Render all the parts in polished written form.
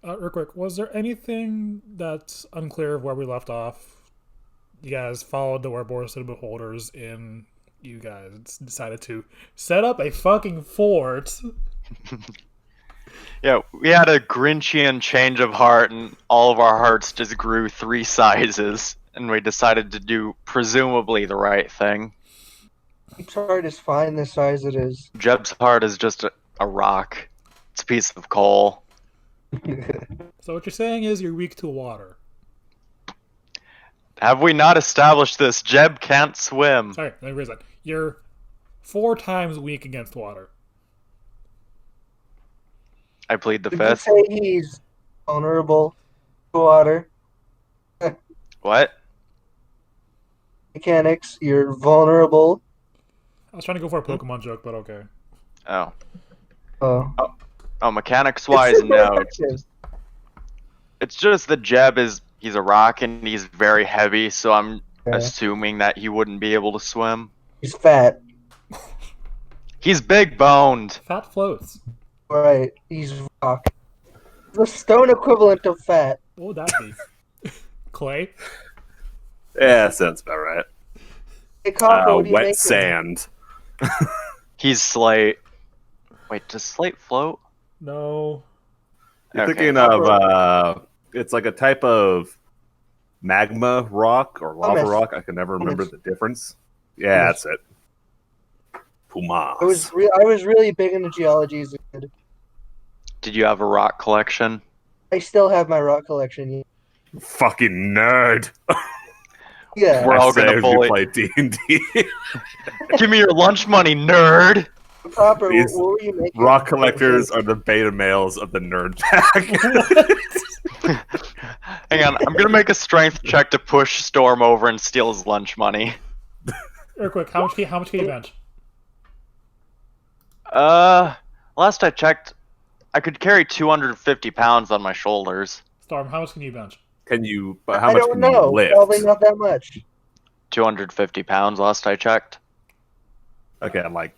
Real quick, was there anything that's unclear of where we left off? You guys followed the Ouroboros to the Beholders, and you guys decided to set up a fucking fort. Yeah, we had a Grinchian change of heart, and all of our hearts just grew 3 sizes, and we decided to do presumably the right thing. Each heart is fine the size it is. Jeb's heart is just a rock. It's a piece of coal. So what you're saying is you're weak to water. Have we not established this? Jeb can't swim. Sorry, let me raise that. You're 4 times weak against water. I plead the Would you fifth. say he's vulnerable to water? What? Mechanics, you're vulnerable. I was trying to go for a Pokemon joke, but okay. Oh. Oh. Oh, mechanics-wise, no. It's just that Jeb he's a rock and he's very heavy, so I'm assuming that he wouldn't be able to swim. He's fat. He's big-boned. Fat floats. Right. He's rock. The stone equivalent of fat. What would that be? Clay? Yeah, sounds about right. Hey, Copper, what do you Wet make sand. He's slate. Wait, does slate float? No. You're Okay. thinking of, it's like a type of magma rock or lava Pumice. rock. I can never remember Pumice. the difference. Yeah, that's it. Pumas. I was really big into geology as a kid. Did you have a rock collection? I still have my rock collection. Fucking nerd. Yeah. We're all I say gonna as bully. we play D&D. Give me your lunch money, nerd! Copper, These what were you making? Rock collectors are the beta males of the nerd pack. Hang on, I'm gonna make a strength check to push Storm over and steal his lunch money. Real quick, how much can you bench? Last I checked, I could carry 250 pounds on my shoulders. Storm, how much can you bench? Can you? But how I much don't can know. you lift? Probably not that much. 250 pounds last I checked. Okay, I'm like,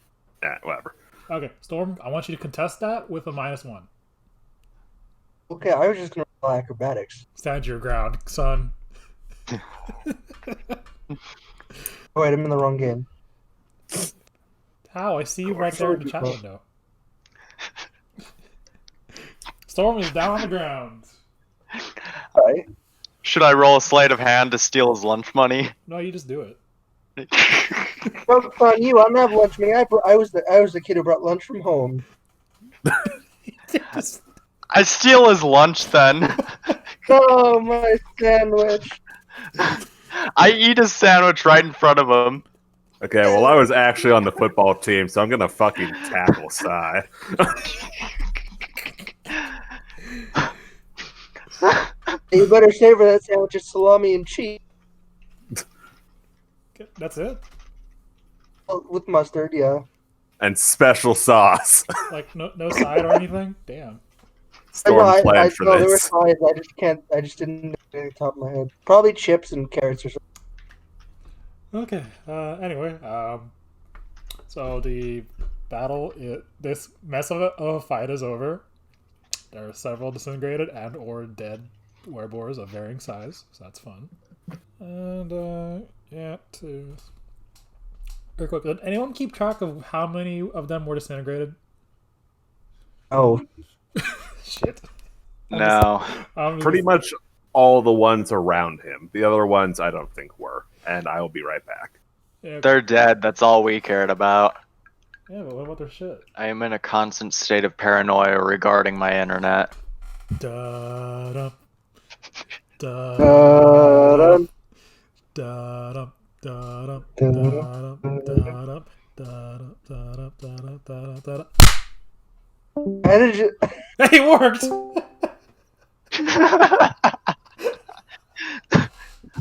whatever. Okay, Storm, I want you to contest that with a -1. Okay, I was just gonna roll acrobatics. Stand your ground, son. Oh, wait, I'm in the wrong game. How? I see you right there in the chat window. Storm is down on the ground. Right. Should I roll a sleight of hand to steal his lunch money? No, you just do it. Focus on you. I don't have lunch money. I was the kid who brought lunch from home. Just- I steal his lunch then. Oh, my sandwich. I eat his sandwich right in front of him. Okay, well, I was actually on the football team, so I'm gonna fucking tackle Sai. You better savor that sandwich. It's salami and cheese That's it? with mustard. Yeah. And special sauce. Like, no side or anything? Damn. Storm planned for no, there were this. sides. I just can't. I just didn't know it off the top of my head. Probably chips and carrots or something. Okay, anyway, so the battle, this mess of a fight is over. There are several disintegrated and or dead werebores of varying size, so that's fun. And, yeah, very quick, did anyone keep track of how many of them were disintegrated? Oh, Shit. No. Pretty much all the ones around him. The other ones I don't think were. And I will be right back. Yeah, They're dead. That's all we cared about. yeah, but what about their shit? I am in a constant state of paranoia regarding my internet. Da-dum. Da-dum. dun, Da-dum. Da-dum. dun, Da-dum. Da-dum. Da-dum. Da-dum. Da-dum. Da-dum. Da-dum. how did you? Hey, it worked!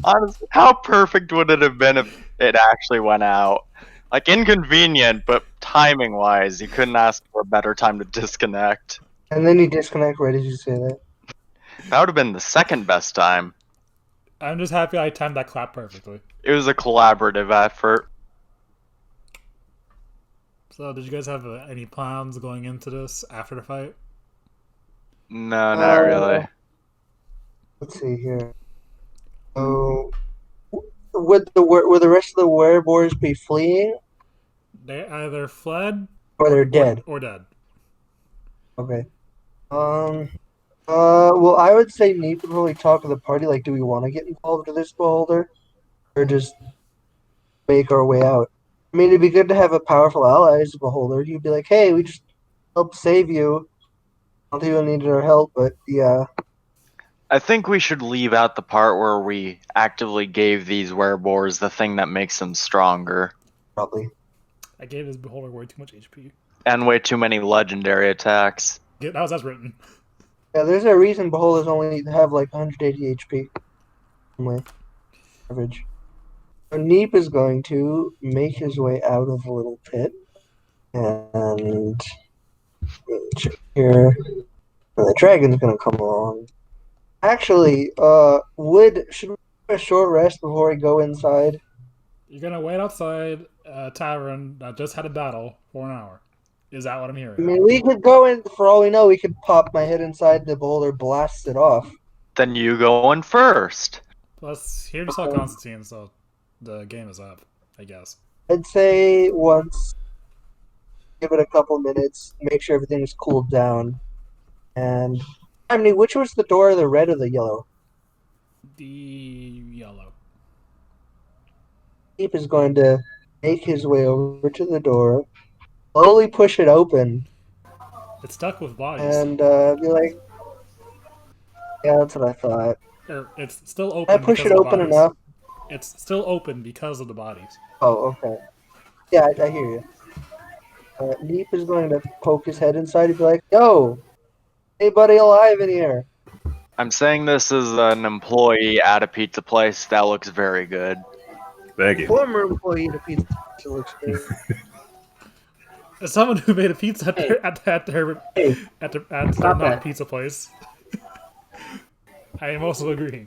Honestly, how perfect would it have been if it actually went out? Like, inconvenient, but timing-wise, you couldn't ask for a better time to disconnect. And then you disconnect. Why did you say that? That would have been the second best time. I'm just happy I timed that clap perfectly. It was a collaborative effort. So, did you guys have any plans going into this after the fight? No, not really. Let's see here. So, would the rest of the werewolves be fleeing They either fled or they're dead? or dead. Okay. Well, I would say Neep would probably talk to the party. Like, do we want to get involved with this beholder, or just make our way out? I mean, it'd be good to have a powerful ally as a beholder. You'd be like, hey, we just helped save you. I don't think you needed our help, but yeah. I think we should leave out the part where we actively gave these werebores the thing that makes them stronger. Probably. I gave this beholder way too much HP. And way too many legendary attacks. Yeah, that was as written. Yeah, there's a reason beholders only have like 180 HP. Only. Average. So Neep is going to make his way out of the little pit. And check here. The dragon's gonna come along. Actually, should we have a short rest before we go inside? You're gonna wait outside a tavern that just had a battle for an hour. Is that what I'm I hearing? mean, we could go in, for all we know, we could pop my head inside the beholder, blast it off. Then you go in first. Plus, here just saw Constantine, so the game is up, I guess. I'd say once, give it a couple minutes, make sure everything is cooled down. And, I mean, which was the door, the red or the yellow? The yellow. Neep is going to make his way over to the door, slowly push it open, It's stuck with bodies. and be like, yeah, that's what I thought. It's still open. I push because it of the open bodies. enough. It's still open because of the bodies. Oh, okay. Yeah, I hear you. Neep is going to poke his head inside and be like, yo, anybody alive in here? I'm saying this is an employee at a pizza place that looks very good. Thank you. Former employee to pizza looks great. As someone who made a pizza at their Stop not that. pizza place, I am also agreeing.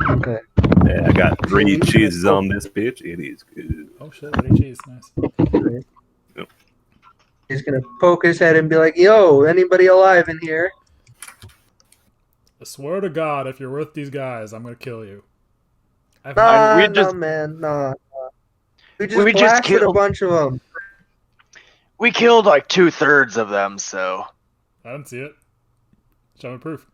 Okay. Yeah, I got 3 cheeses on this bitch. It is good. Oh shit, ready cheese, nice. Yep. He's going to poke his head and be like, yo, anybody alive in here? I swear to God, if you're with these guys, I'm gonna kill you. Nah, we just- no, man, nah. We just We just blasted a killed- bunch of them. We killed like 2/3 of them, so. I didn't see it. Show me proof.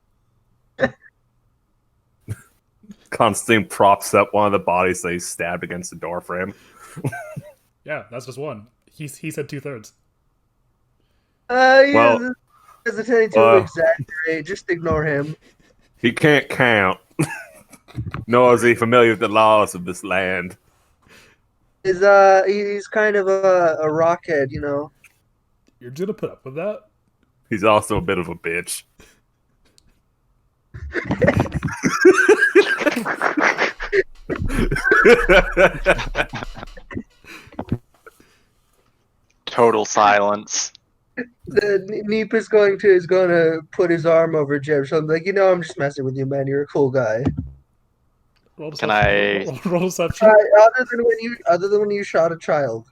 Constantine props up one of the bodies that he stabbed against the door frame. Yeah, that's just one. He said 2/3. Yeah, Well, hesitating to exaggerate. Just ignore him. He can't count. Nor is he familiar with the laws of this land. He's kind of a rockhead, you know. You're gonna put up with that? He's also a bit of a bitch. Total silence. Neep is going to put his arm over Jeb. So I'm like, I'm just messing with you, man. You're a cool guy. Roll Can deception. Roll deception. Other than when you shot a child.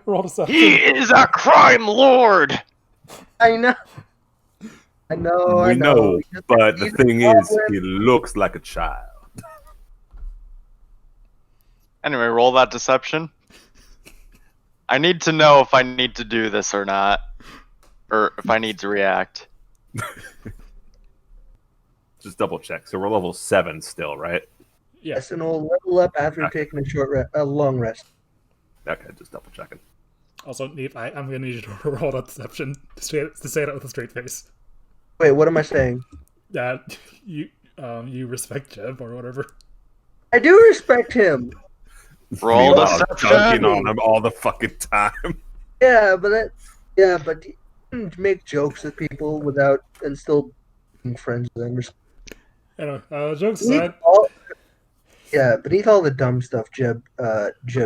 Roll deception. He is a crime lord! I know. I know. We know, but the He's thing a is, goblin. he looks like a child. Anyway, roll that deception. I need to know if I need to do this or not. Or if I need to react. Just double check. So we're level 7 still, right? Yes, and we'll level up after taking a long rest. Okay, just double checking. Also, Neep, I'm gonna need you to roll that deception to say that with a straight face. Wait, what am I saying? That you respect Jeb or whatever. I do respect him. Roll We are deception! dunking on him all the fucking time. Yeah, but you can make jokes with people without and still being friends with them. Anyway, jokes aside, Beneath all the dumb stuff Jeb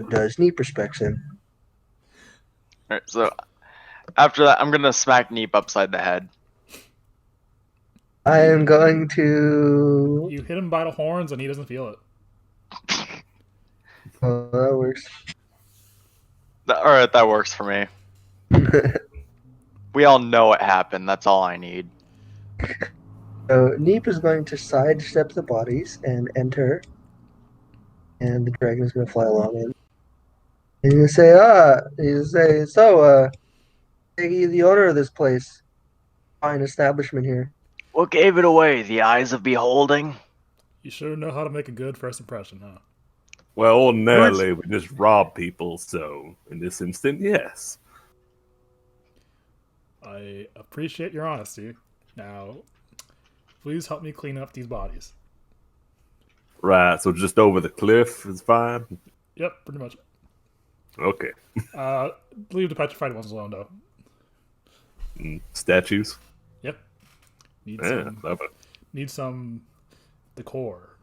does, Neep respects him. Alright, so after that, I'm gonna smack Neep upside the head. I am going to. you hit him by the horns and he doesn't feel it. Oh, that works. Alright, that works for me. We all know it happened. That's all I need. So Neep is going to sidestep the bodies and enter, and the dragon is going to fly along in. And you say, hey, the owner of this place, fine establishment here. What gave it away? The eyes of beholding? You sure know how to make a good first impression, huh? Well, ordinarily we just rob people, so in this instant, yes. I appreciate your honesty. Now, please help me clean up these bodies. Right, so just over the cliff is fine? Yep, pretty much. Okay. Leave the petrified ones alone, though. Statues? Yep. Need Yeah, some. love it. Need some decor.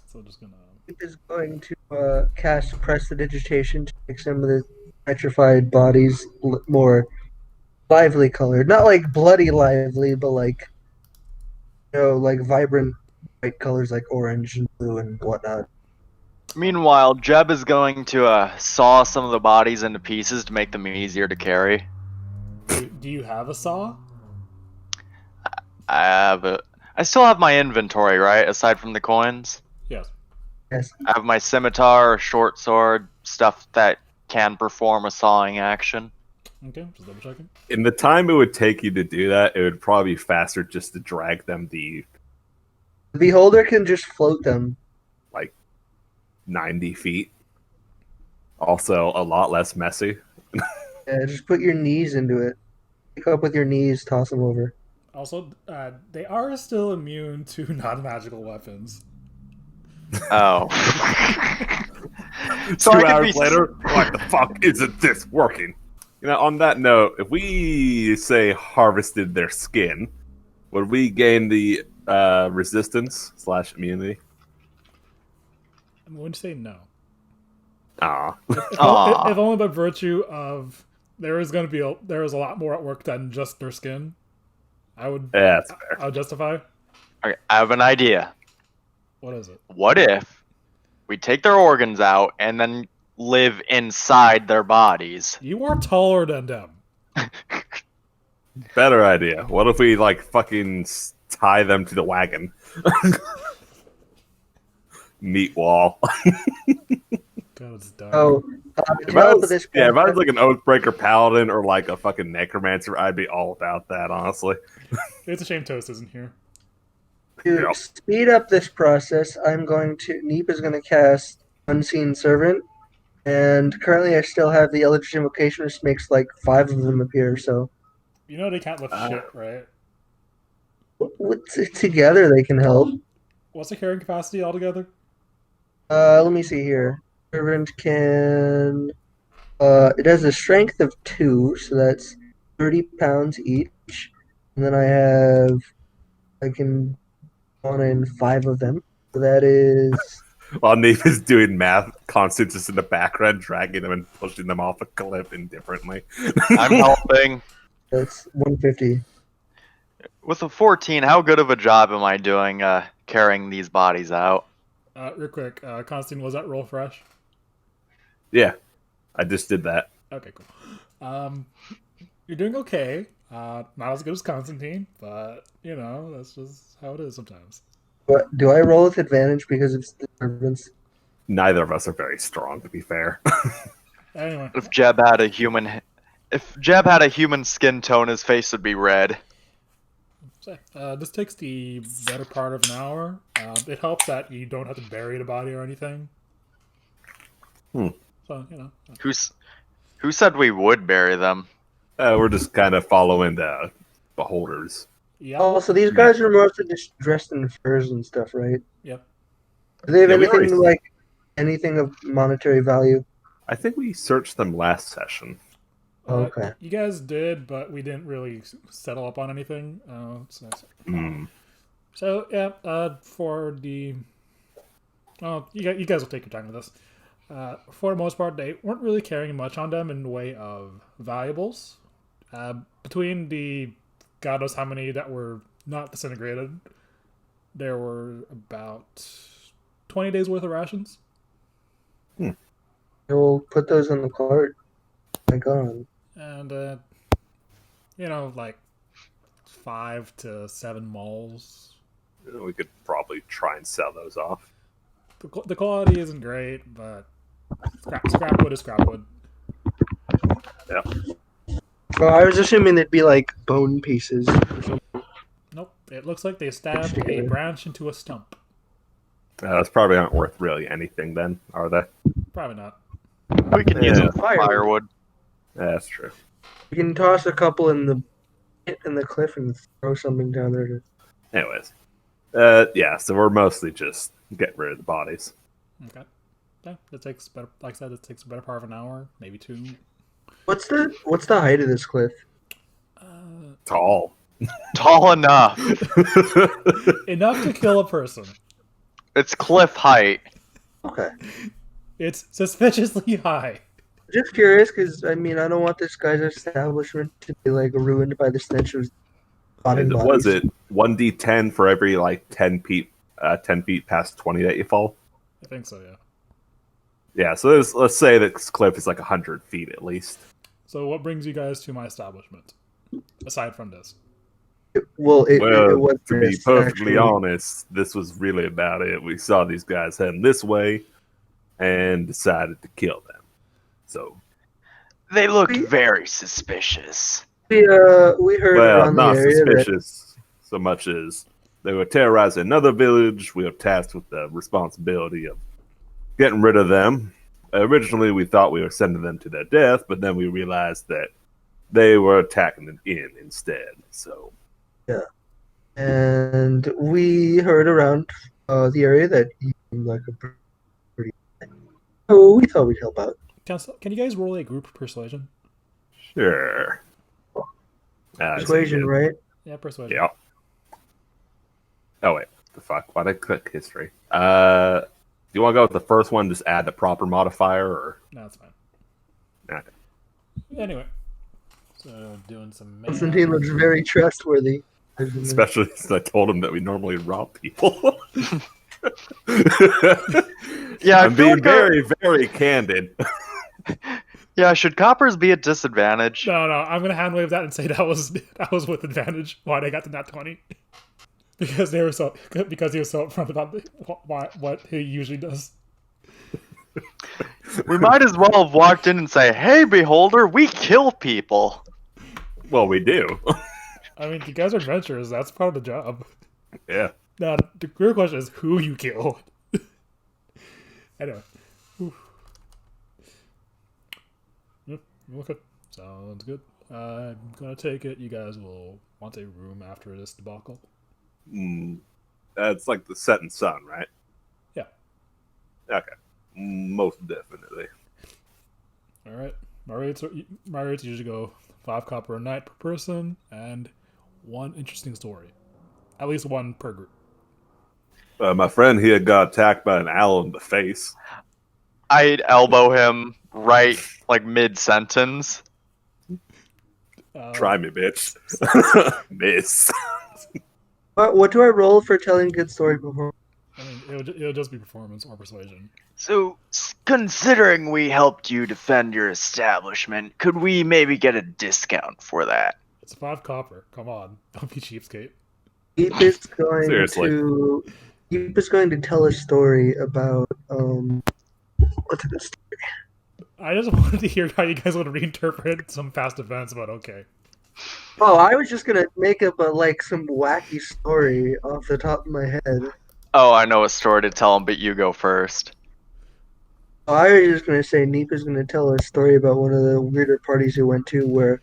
So I'm just gonna. Neep is going to cast prestidigitation to make some of the petrified bodies more lively colored. Not like bloody lively, but like, like vibrant bright colors like orange and blue and whatnot. Meanwhile, Jeb is going to saw some of the bodies into pieces to make them easier to carry. Do you have a saw? I still have my inventory, right? Aside from the coins. Yes. Yes. I have my scimitar, short sword, stuff that can perform a sawing action. Okay, just double checking. In the time it would take you to do that, it would probably be faster just to drag them the The beholder can just float them. 90 feet. Also, a lot less messy. Yeah, just put your knees into it. Pick up with your knees, toss them over. Also, they are still immune to non-magical weapons. Oh. So 2 hours later, what the fuck isn't this working? On that note, if we say harvested their skin, would we gain the resistance / immunity? I'm going to say no. Ah. If only by virtue of there is a lot more at work than just their skin. I would. Yeah, that's fair. I would justify. Okay, I have an idea. What is it? What if we take their organs out and then live inside their bodies? You are taller than them. Better idea. What if we fucking tie them to the wagon? Meat wall. God, it's dark. Oh, If I was like an Oathbreaker Paladin or like a fucking Necromancer, I'd be all about that, honestly. It's a shame Toast isn't here. To speed up this process, Neep is going to cast Unseen Servant, and currently I still have the Eldritch Invocation, which makes 5 of them appear, so. You know they can't lift shit, right? Together they can help. What's the carrying capacity altogether? Let me see here. Servant can. It has a strength of 2, so that's 30 pounds each. And then I can on in 5 of them. So that is. While Neep is doing math, Constance just in the background, dragging them and pushing them off a cliff indifferently. I'm helping. That's 150. With a 14, how good of a job am I doing carrying these bodies out? Real quick, Constantine, was that roll fresh? Yeah, I just did that. Okay, cool. You're doing okay. Not as good as Constantine, but that's just how it is sometimes. What do I roll with advantage because it's the servants? Neither of us are very strong, to be fair. Anyway, If Jeb had a human skin tone, his face would be red. this takes the better part of an hour. It helps that you don't have to bury the body or anything. So Who said we would bury them? We're just kind of following the beholders. Yeah. Oh, so these guys are mostly just dressed in furs and stuff, right? Yep. Do they have Yeah, we already- anything of monetary value? I think we searched them last session. Okay. You guys did, but we didn't really settle up on anything. So yeah, for the, you guys will take your time with this. For the most part, they weren't really carrying much on them in the way of valuables. Between the God knows how many that were not disintegrated, there were about 20 days worth of rations. We'll put those in the cart. My God. And like 5 to 7 moles. We could probably try and sell those off. The quality isn't great, but scrap wood is scrap wood. Yeah. Well, I was assuming they'd be like bone pieces or something. Nope. It looks like they stabbed a branch into a stump. Those probably aren't worth really anything then, are they? Probably not. We can use Yeah. them for firewood. Yeah, that's true. You can toss a couple in the cliff and throw something down there. Anyways. Yeah, so we're mostly just getting rid of the bodies. Okay. Yeah, it takes better. Like I said, it takes a better part of an hour, maybe 2. What's the height of this cliff? Tall. Tall enough. Enough to kill a person. It's cliff height. Okay. It's suspiciously high. Just curious, because I mean, I don't want this guy's establishment to be like ruined by the stench of rotting bodies. Was it 1d10 for every like 10 feet past 20 that you fall? I think so, yeah. Yeah, so let's say that this cliff is like 100 feet at least. So what brings you guys to my establishment? Aside from this. Well, it was to be this, perfectly actually. honest, this was really about it. We saw these guys heading this way and decided to kill them. So They looked very suspicious. We heard around not the area suspicious so much as they were terrorizing another village. We were tasked with the responsibility of getting rid of them. Originally, we thought we were sending them to their death, but then we realized that they were attacking an inn instead. So, yeah, and we heard around the area that you seemed like a pretty. So we thought we'd help out. Can you guys roll a group persuasion? sure. Persuasion, right? Yeah, persuasion. Yeah. Oh wait, the fuck? Why did I click history? Do you want to go with the first one? Just add the proper modifier, or No, that's fine. okay. Anyway, so doing some math. Constantine looks very trustworthy. Especially since I told him that we normally rob people. Yeah, I I'm feel being like very, very candid. Yeah, should coppers be at disadvantage? No, I'm gonna hand wave that and say that was with advantage. Why they got the nat 20? Because he was so upfront about what he usually does. We might as well have walked in and say, "Hey, beholder, we kill people." Well, we do. I mean, you guys are adventurers. That's part of the job. Yeah. Now, the real question is who you kill. Anyway. Yep, okay. Sounds good. I'm gonna take it. You guys will want a room after this debacle. It's like the setting sun, right? Yeah. Okay. Most definitely. All right. My rates usually go 5 copper a night per person and 1 interesting story. At least 1 per group. My friend here got attacked by an owl in the face. I'd elbow him right, like mid-sentence. Try me, bitch. Miss. What do I roll for telling a good story before? I mean, it'll just be performance or persuasion. So, considering we helped you defend your establishment, could we maybe get a discount for that? It's 5 copper. Come on, don't be cheapskate. Deep is going Seriously. to tell a story about what's this? I just wanted to hear how you guys would reinterpret some past events, but okay. Oh, I was just gonna make up some wacky story off the top of my head. Oh, I know a story to tell him, but you go first. I was just gonna say Neep is gonna tell a story about one of the weirder parties he went to, where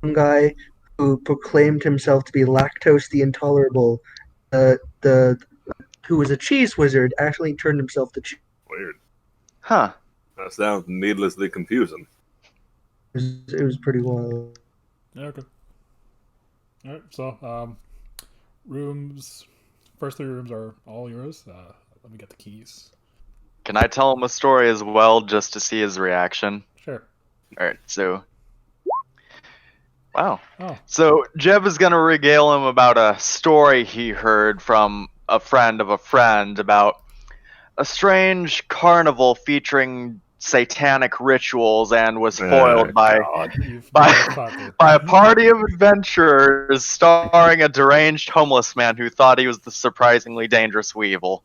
some guy who proclaimed himself to be lactose the intolerable, who was a cheese wizard, actually turned himself to cheese. Weird. Huh. That sounds needlessly confusing. It was pretty wild. Yeah, okay. All right. So, rooms. First 3 rooms are all yours. Let me get the keys. Can I tell him a story as well, just to see his reaction? Sure. Alright, so... Wow. Oh. So, Jeb is going to regale him about a story he heard from a friend of a friend about a strange carnival featuring satanic rituals and was foiled God. You by motherfucker. by a party of adventurers starring a deranged homeless man who thought he was the surprisingly dangerous Weevil.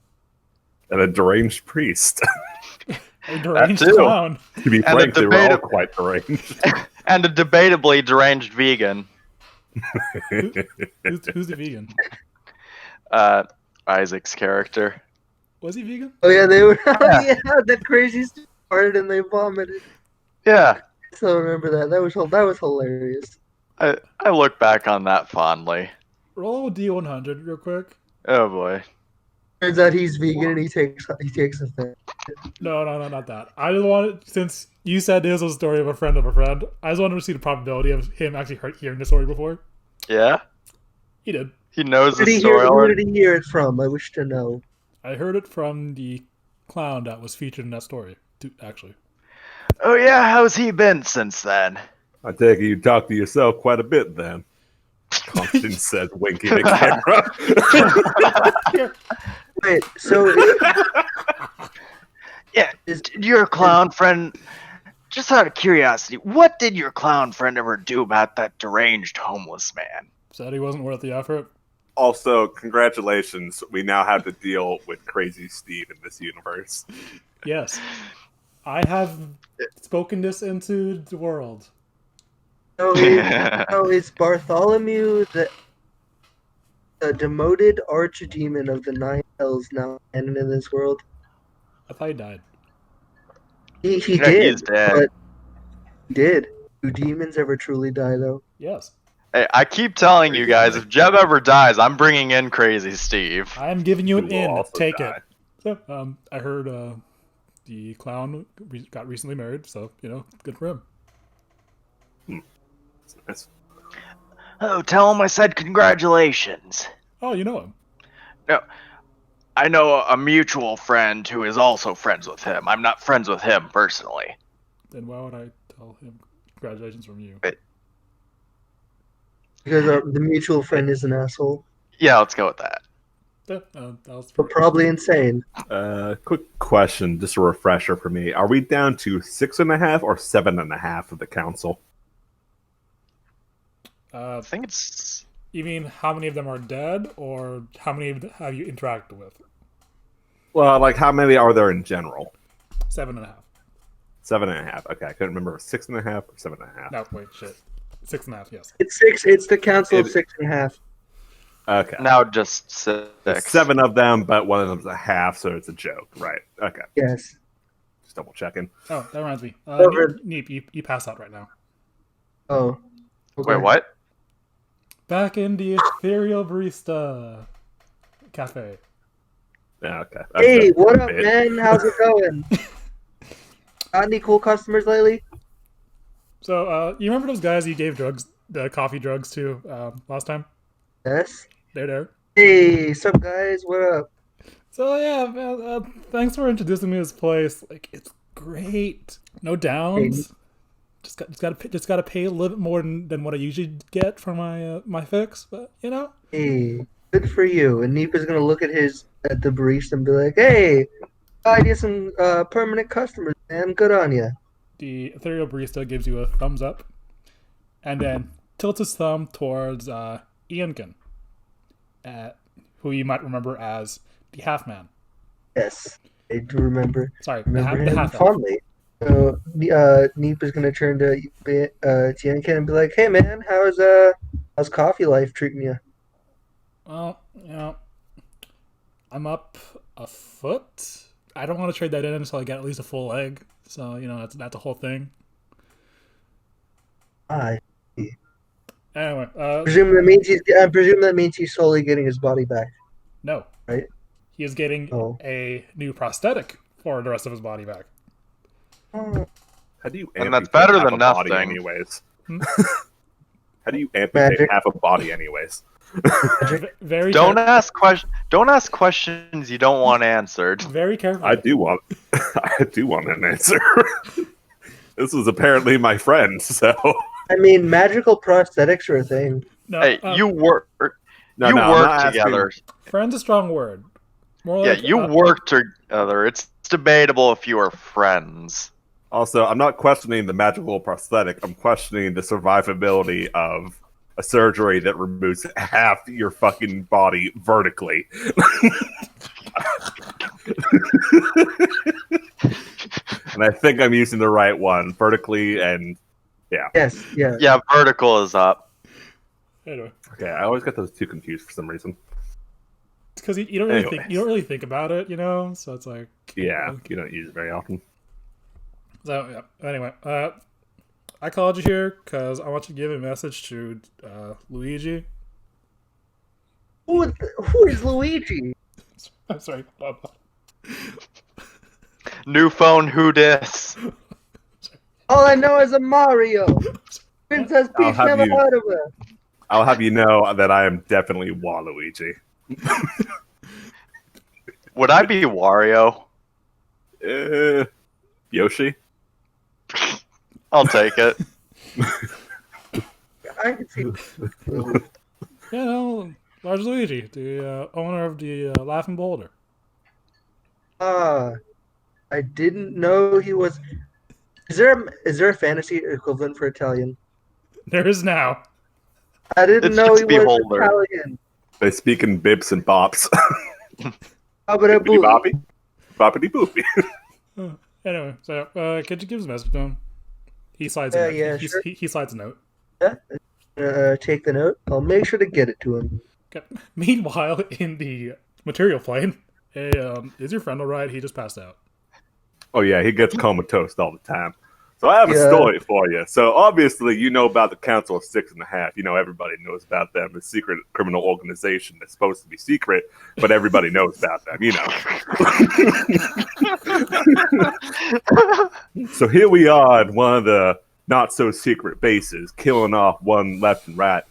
And a deranged priest. A deranged too. clown. To be And frank, a they were all debate- quite deranged. And a debatably deranged vegan. Who's the vegan? Isaac's character. Was he vegan? Oh yeah, they were. Oh yeah, that crazy stuff farted and they vomited. Yeah, I still remember that. That was hilarious. I look back on that fondly. Roll D100 real quick. Oh boy. Turns out he's vegan and he takes a thing. No, not that. I just wanted, since you said this was a story of a friend, I just wanted to see the probability of him actually hearing the story before. Yeah, He did. he knows Who the did story who already. did he hear it from? I wish to know. I heard it from the clown that was featured in that story, actually. Oh yeah, how's he been since then? I take it you talked to yourself quite a bit then. Constantine said, winking at camera. Wait, so Yeah, is did your clown friend... Just out of curiosity, what did your clown friend ever do about that deranged homeless man? Said he wasn't worth the effort. Also, congratulations. We now have to deal with Crazy Steve in this universe. Yes. I have spoken this into the world. it's Bartholomew, the demoted archdemon of the Nine Hells, now canon in this world. I thought he died. He Yeah, did, he's dead. but he did. Do demons ever truly die, though? Yes. Hey, I keep telling you guys, if Jeb ever dies, I'm bringing in Crazy Steve. I am giving you an Who will in. also Take die. it. So, I heard the clown got recently married, so, good for him. That's Oh, tell him I said congratulations. Oh, you know him. No, I know a mutual friend who is also friends with him. I'm not friends with him personally. Then why would I tell him congratulations from you? Because the mutual friend is an asshole, Yeah, let's go with that. Yeah, that was but probably insane. quick question, just a refresher for me. Are we down to 6.5 or 7.5 of the council? I think it's... You mean how many of them are dead, or how many have you interacted with? Well, like how many are there in general? 7.5. 7.5. Okay, I couldn't remember 6.5 or 7.5. No, wait, shit. 6.5, yes. It's 6. It's the council of It- 6.5. Okay. Now just 6. There's 7 of them, but one of them's a half, so it's a joke. Right. Okay. Yes. Just double checking. Oh, that reminds me. Over. Neep, you pass out right now. Oh. Okay. Wait, what? Back in the Ethereal Barista Cafe. Yeah, okay. Hey, That's what up, bit. man? How's it going? Got any cool customers lately? So, you remember those guys you gave the coffee drugs to last time? Yes. They're there. Hey, sup, guys? What up? So yeah, man, thanks for introducing me to this place. Like, it's great. No downs. Just gotta pay a little bit more than what I usually get for my fix. But Hey, good for you. And Neep is gonna look at the barista and be like, "Hey, I get some permanent customers, man. Good on you." the Ethereal Barista gives you a thumbs up, and then tilts his thumb towards Iankin, who you might remember as the Half Man. Yes, I do remember. Sorry, Remember the him Half Elf. fondly. So Neep is gonna turn to Tiankin and be like, "Hey, man, how's coffee life treating you?" Well, I'm up a foot. I don't want to trade that in until I get at least a full leg. So that's a whole thing. I Anyway, presume that means he's slowly getting his body back. no, Right. he is getting Oh. a new prosthetic for the rest of his body back. Oh, How do you And amputate that's better half than a body nothing. anyways? Hmm? How do you amputate Magic. half a body anyways? Very Don't ask questions you don't want answered. very careful. I do want an answer. This was apparently my friend, so I mean, magical prosthetics are a thing. No, Hey, you work. no, you no, I'm work not asking- together. friend's a strong word. More Yeah, like, you work together. It's debatable if you are friends. Also, I'm not questioning the magical prosthetic. I'm questioning the survivability of a surgery that removes half your fucking body vertically. And I think I'm using the right one, vertically, and yeah. Yes, yeah. Yeah, vertical is up. Anyway, Okay, I always get those two confused for some reason. because you don't really Anyways. think about it, you know. So it's like Yeah, you don't use it very often. So yeah. Anyway, I called you here because I want you to give a message to Luigi. Who is Luigi? I'm sorry. New phone, who dis? All I know is a Mario. Princess I'll Peach have never you- heard of her. I'll have you know that I am definitely Waluigi. Would I be Wario? Yoshi? I'll take it. I can see. Yeah, no, Large Luigi, the owner of the Laughing Boulder. I didn't know he was. Is there a fantasy equivalent for Italian? There is now. I didn't It's know just he was Beholder. Italian. They speak in bips and bops. How about a Bippity boo? boppy? Boppity boopy. Anyway, so could you give us a message to him? He slides. Yeah, he, sure. he slides a note. Take the note. I'll make sure to get it to him. Okay. Meanwhile, in the material plane, hey, is your friend alright? He just passed out. Oh yeah, he gets comatose all the time. So I have a Yeah. story for you. So obviously you know about the Council of 6.5. You know everybody knows about them. The secret criminal organization that's supposed to be secret, but everybody knows about them, you know. So here we are at one of the not so secret bases, killing off one left and right.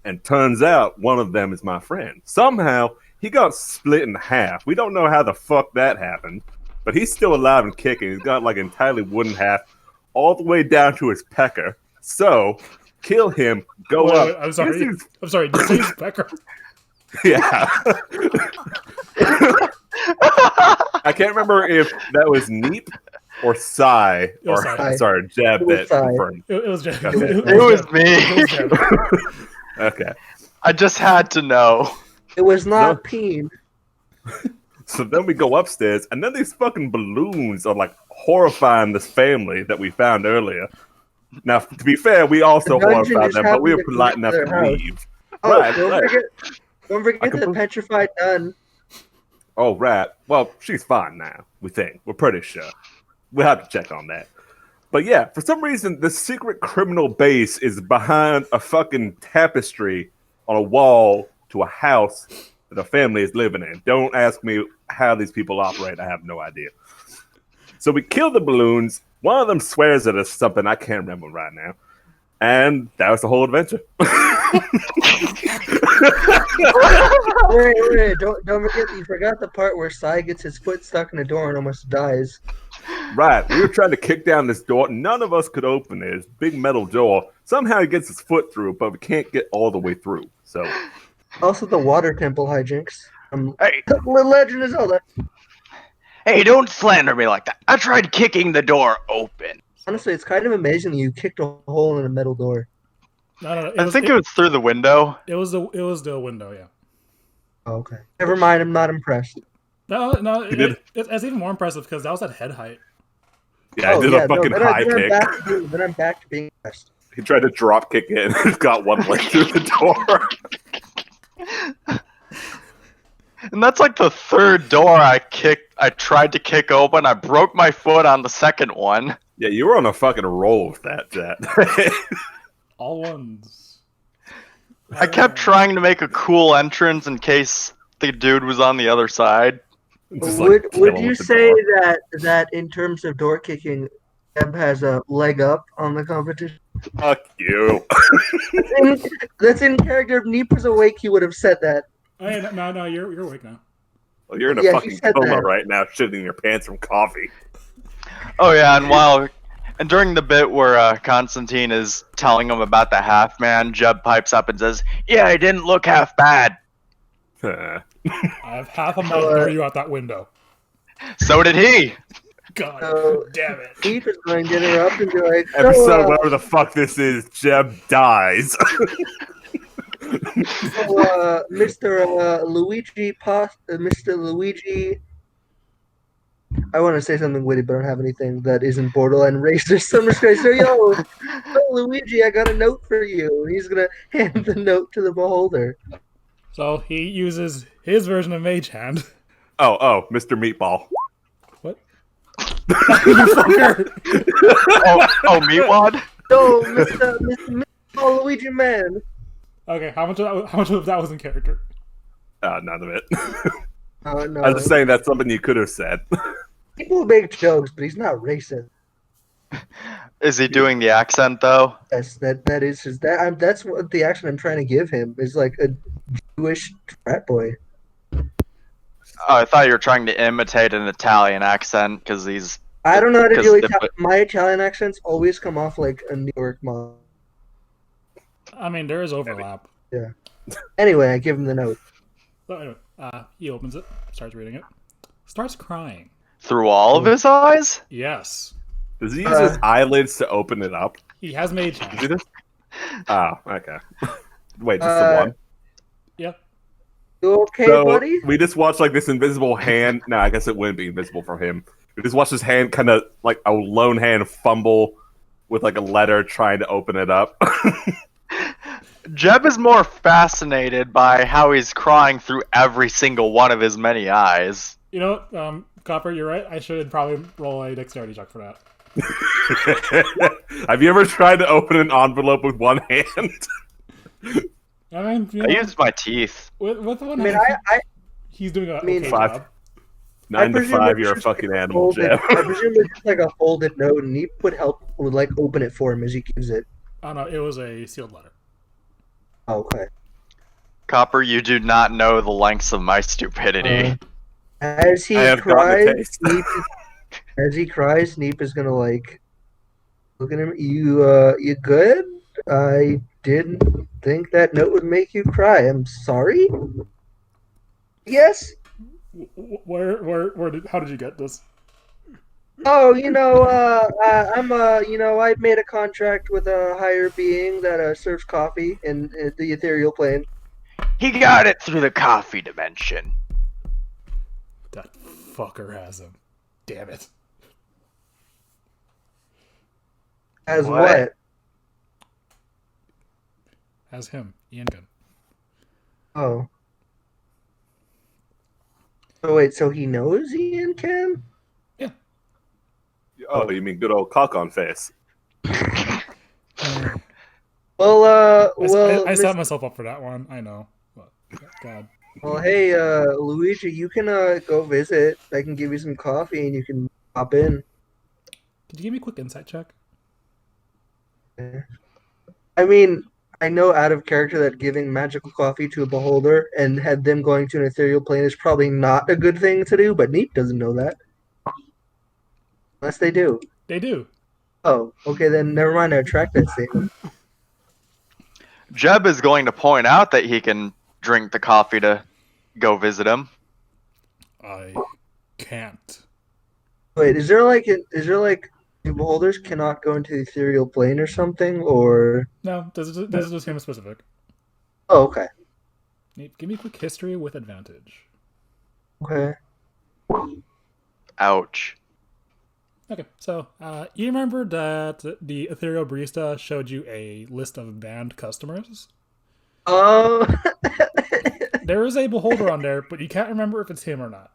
And turns out one of them is my friend. Somehow he got split in half. We don't know how the fuck that happened. But he's still alive and kicking. He's got like an entirely wooden half all the way down to his pecker. So, kill him, go Wait, up. wait, I'm sorry. This is- I'm sorry. Did you say he's Becker? Yeah. I can't remember if that was Neep or Psy. It was Or, Psy. sorry, Jeb It was that Psy. confirmed. It was Jeff. Okay. It was Jeff. me. It was Jeff. Okay. I just had to know. It was not No. Peen. So then we go upstairs, and then these fucking balloons are like horrifying this family that we found earlier. Now, to be fair, we also The dungeon horrified just them, but we were happened to polite come enough to their to house. leave. Oh, Right, don't right. forget I the can- petrified nun. Oh, right. Well, she's fine now, we think. We're pretty sure. We'll have to check on that. But yeah, for some reason, the secret criminal base is behind a fucking tapestry on a wall to a house that a family is living in. Don't ask me how these people operate. I have no idea. So we kill the balloons. One of them swears at us something I can't remember right now. And that was the whole adventure. Wait, don't forget that you forgot the part where Sai gets his foot stuck in a door and almost dies. Right. We were trying to kick down this door. None of us could open it. It's a big metal door. Somehow he gets his foot through, but we can't get all the way through. So, Also, the water temple hijinks. Hey, The Legend of Zelda. hey, don't slander me like that. I tried kicking the door open. Honestly, it's kind of amazing that you kicked a hole in a metal door. No. I think it was through the window. It was the window. Yeah. Oh, okay. Never mind, I'm not impressed. No. did. It's even more impressive because that was at head height. yeah, he did a fucking then high then kick. then I'm back to being impressed. He tried to drop kick it and got one leg through the door. And that's like the third door I tried to kick open. I broke my foot on the second one. Yeah, you were on a fucking roll with that, Jet. All ones. I kept trying to make a cool entrance in case the dude was on the other side. Just, like, Would kill him you with the say door. that in terms of door kicking, Deb has a leg up on the competition? Fuck you. That's in character. If Neep was awake, he would have said that. Hey, no, you're awake now. Well, you're in a Yeah, he fucking said coma that. right now, shitting your pants from coffee. Oh yeah, and during the bit where Constantine is telling him about the half man, Jeb pipes up and says, "Yeah, he didn't look half bad." I have half a mile to throw you out that window. So did he. God So damn it. Neep is going to interrupt and be like, Episode whatever the fuck this is, Jeb dies. Mr. Mr. Luigi. I want to say something witty, but I don't have anything that isn't borderline racist. So I'm just going to say, yo, Luigi, I got a note for you. And he's going to hand the note to the beholder. So he uses his version of Mage Hand. Oh, Mr. Meatball. What? You fucker! Oh, Meatwad? No, Mr. Luigi Man. Okay, how much of that was in character? None of it. Oh, no. I was just saying that's something you could have said. People make jokes, but he's not racist. Is he doing the accent though? Yes, that is his. That's what the action I'm trying to give him is like a Jewish frat boy. Oh, I thought you were trying to imitate an Italian accent because he's. I don't know how to do Because my Italian accents always come off like a New York mom. I mean, there is overlap. Yeah. Anyway, I give him the note. So anyway, he opens it, starts reading it, starts crying. Through all of his eyes? Yes. Does he use his eyelids to open it up? He has Mage Is he Hand. this? Oh, okay. Wait, just the one? Yeah. You okay, So buddy? we just watched like this invisible hand. No, I guess it wouldn't be invisible for him. We just watched his hand kind of like a lone hand fumble with like a letter trying to open it up. Jeb is more fascinated by how he's crying through every single one of his many eyes. You know what, Copper, you're right. I should probably roll a dexterity check for that. Have you ever tried to open an envelope with one hand? I mean, you I know, used my teeth. with one I mean, hand, I he's doing a mean, okay Five. job. 9 to presume 5, it's you're a just fucking like animal, Jeb. I presume it's just like a folded note, and Neep would like open it for him as he gives it. Oh no, it was a sealed letter. Oh, okay. Copper, you do not know the lengths of my stupidity. As he I have gotten a cries, taste. Neep is gonna like look at him. You good? I didn't think that note would make you cry. I'm sorry. Yes. How did you get this? Oh, I made a contract with a higher being that serves coffee in the ethereal plane. He got it through the coffee dimension. That fucker has him. Damn it. As What? what? Has him, Ian Gunn. Oh. So wait, so he knows Ian can? Oh, you mean good old cock on face? Well, I set myself up for that one. I know. But, God. Well, hey, Luigi, you can go visit. I can give you some coffee, and you can hop in. Could you give me a quick insight check? I mean, I know out of character that giving magical coffee to a beholder and had them going to an ethereal plane is probably not a good thing to do, but Neep doesn't know that. Unless they do. They do. Oh, okay, then never mind. I retract that statement. Jeb is going to point out that he can drink the coffee to go visit him. I can't. Wait, is there like the beholders cannot go into the ethereal plane or something, or? No, this is just him specific. Oh, okay. Nate, give me a quick history with advantage. Okay. Ouch. Okay, so you remember that the Ethereal Barista showed you a list of banned customers? Oh. There is a beholder on there, but you can't remember if it's him or not.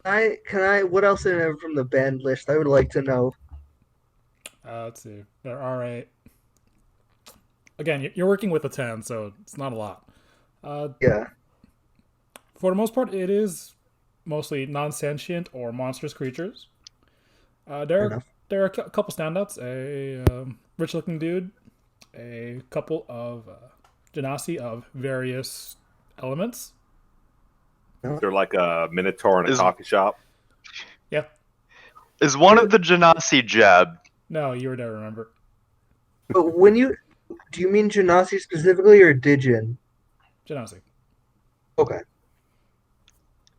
What else did I have from the banned list? I would like to know. Let's see. There are Again, you're working with a 10, so it's not a lot. Yeah. For the most part, it is mostly non-sentient or monstrous creatures. There are a couple standouts. A rich-looking dude, a couple of genasi of various elements. They're like a minotaur in a Is- coffee shop. Yeah. Is one of the Genasi Jeb? No, you were there, remember. But do you mean Genasi specifically or Digin? Genasi. Okay.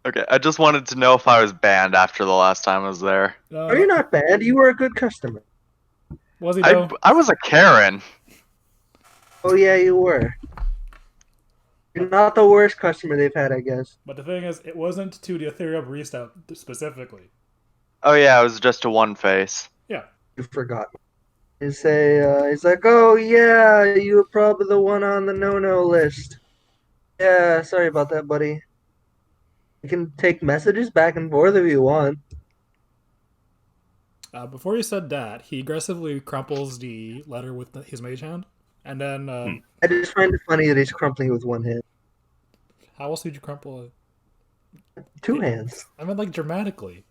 Okay, I just wanted to know if I was banned after the last time I was there. Are you not bad? You were a good customer. Was he though? I was a Karen. Oh yeah, you were. You're not the worst customer they've had, I guess. But the thing is, it wasn't to the Ethereal Barista specifically. Oh yeah, it was just a one face. Yeah. You forgot. You say, he's like, oh yeah, you were probably the one on the no-no list. Yeah, sorry about that, buddy. You can take messages back and forth if you want. Before he said that, he aggressively crumples the letter with his mage hand, and then I just find it funny that he's crumpling it with one hand. how else would you crumple it? Two hands. I mean, like dramatically.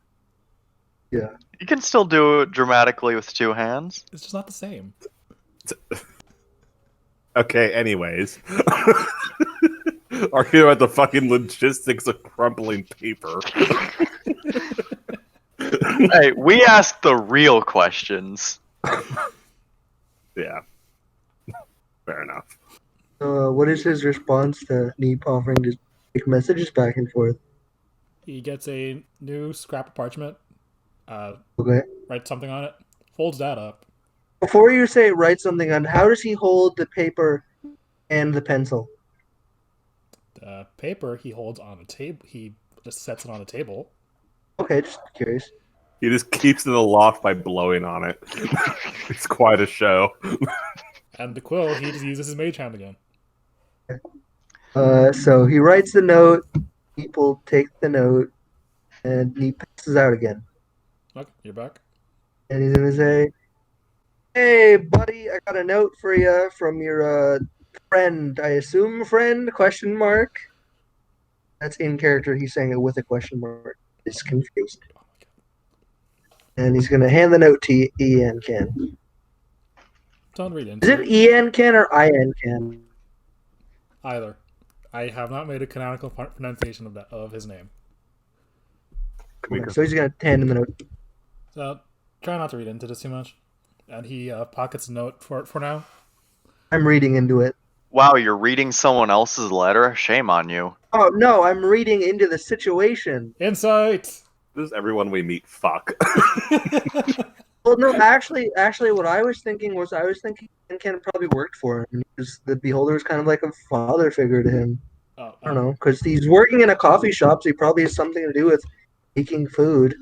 Yeah. You can still do it dramatically with two hands. It's just not the same. Okay, anyways. Arguing about the fucking logistics of crumpling paper. Hey, we asked the real questions. Yeah. Fair enough. What is his response to Neep offering to take messages back and forth? He gets a new scrap of parchment, Okay. writes something on it, folds that up. Before you say write something on, how does he hold the paper and the pencil? The paper he holds on the table. He just sets it on the table. Okay, just curious. He just keeps it aloft by blowing on it. It's quite a show. And the quill, he just uses his mage hand again. So he writes the note, people take the note, and he passes out again. Okay, you're back. And he's gonna say, hey buddy, I got a note for you from your friend. I assume friend, question mark. That's in character, he's saying it with a question mark. He's confused. And he's gonna hand the note to Ian Can. Don't read Is into it Ian Can or Ian Can? either. I have not made a canonical pronunciation of his name. So he's gonna hand him the note. So try not to read into this too much. And he pockets a note for now. I'm reading into it. Wow, you're reading someone else's letter? Shame on you. Oh no, I'm reading into the situation. Insight! This is everyone we meet. Fuck. Well, no, actually, what I was thinking Ian Can probably worked for him because the Beholder is kind of like a father figure to him. I don't know, because he's working in a coffee shop, so he probably has something to do with making food.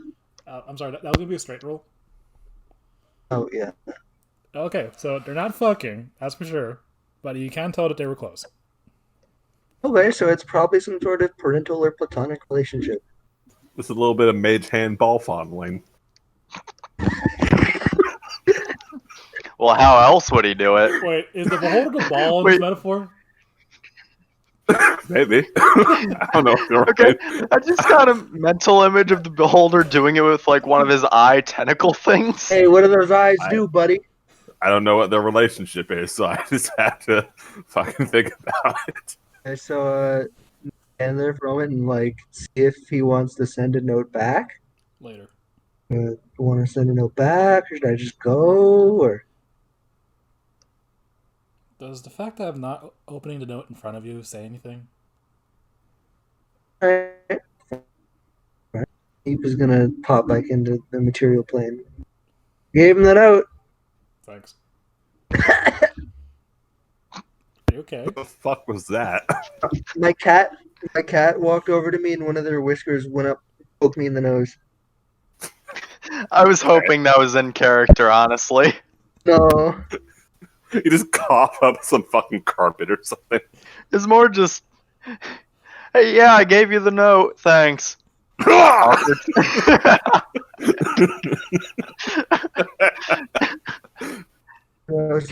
I'm sorry, that was going to be a straight roll. Oh, yeah. Okay, so they're not fucking, that's for sure. But you can tell that they were close. Okay, so it's probably some sort of parental or platonic relationship. This is a little bit of mage hand ball fondling. Well, how else would he do it? Wait, is the beholder the ball in this Wait. metaphor? Maybe. I don't know if you're Okay, right. I just got a mental image of the beholder doing it with like one of his eye tentacle things. Hey, what do those eyes do, buddy? I don't know what their relationship is, so I just have to fucking think about it. Okay, so, stand there for a moment and, like, see if he wants to send a note back. Later. You want to send a note back, or should I just go, or... Does the fact that I'm not opening the note in front of you say anything? Alright. Neep is gonna pop back into the material plane. Gave him the note. Thanks. Are you okay? What the fuck was that? My cat walked over to me and one of their whiskers went up, poked me in the nose. I was hoping that was in character, honestly. No. You just cough up some fucking carpet or something. It's more just, hey, yeah, I gave you the note, thanks. So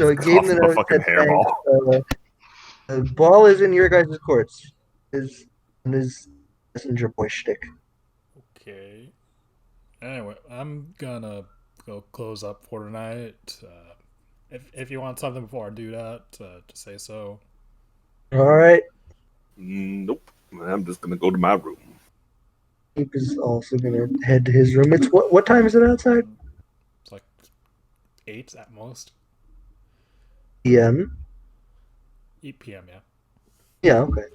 he gave him the Cough up a note. fucking Said, hairball. the ball is in your guys' courts. His messenger boy shtick. Okay. Anyway, I'm gonna go close up for tonight. If you want something before I do that, just say so. All right. Nope. I'm just gonna go to my room. Neep is also gonna head to his room. It's what time is it outside? It's like 8 at most. PM. 8 p.m. Yeah. Yeah. Okay.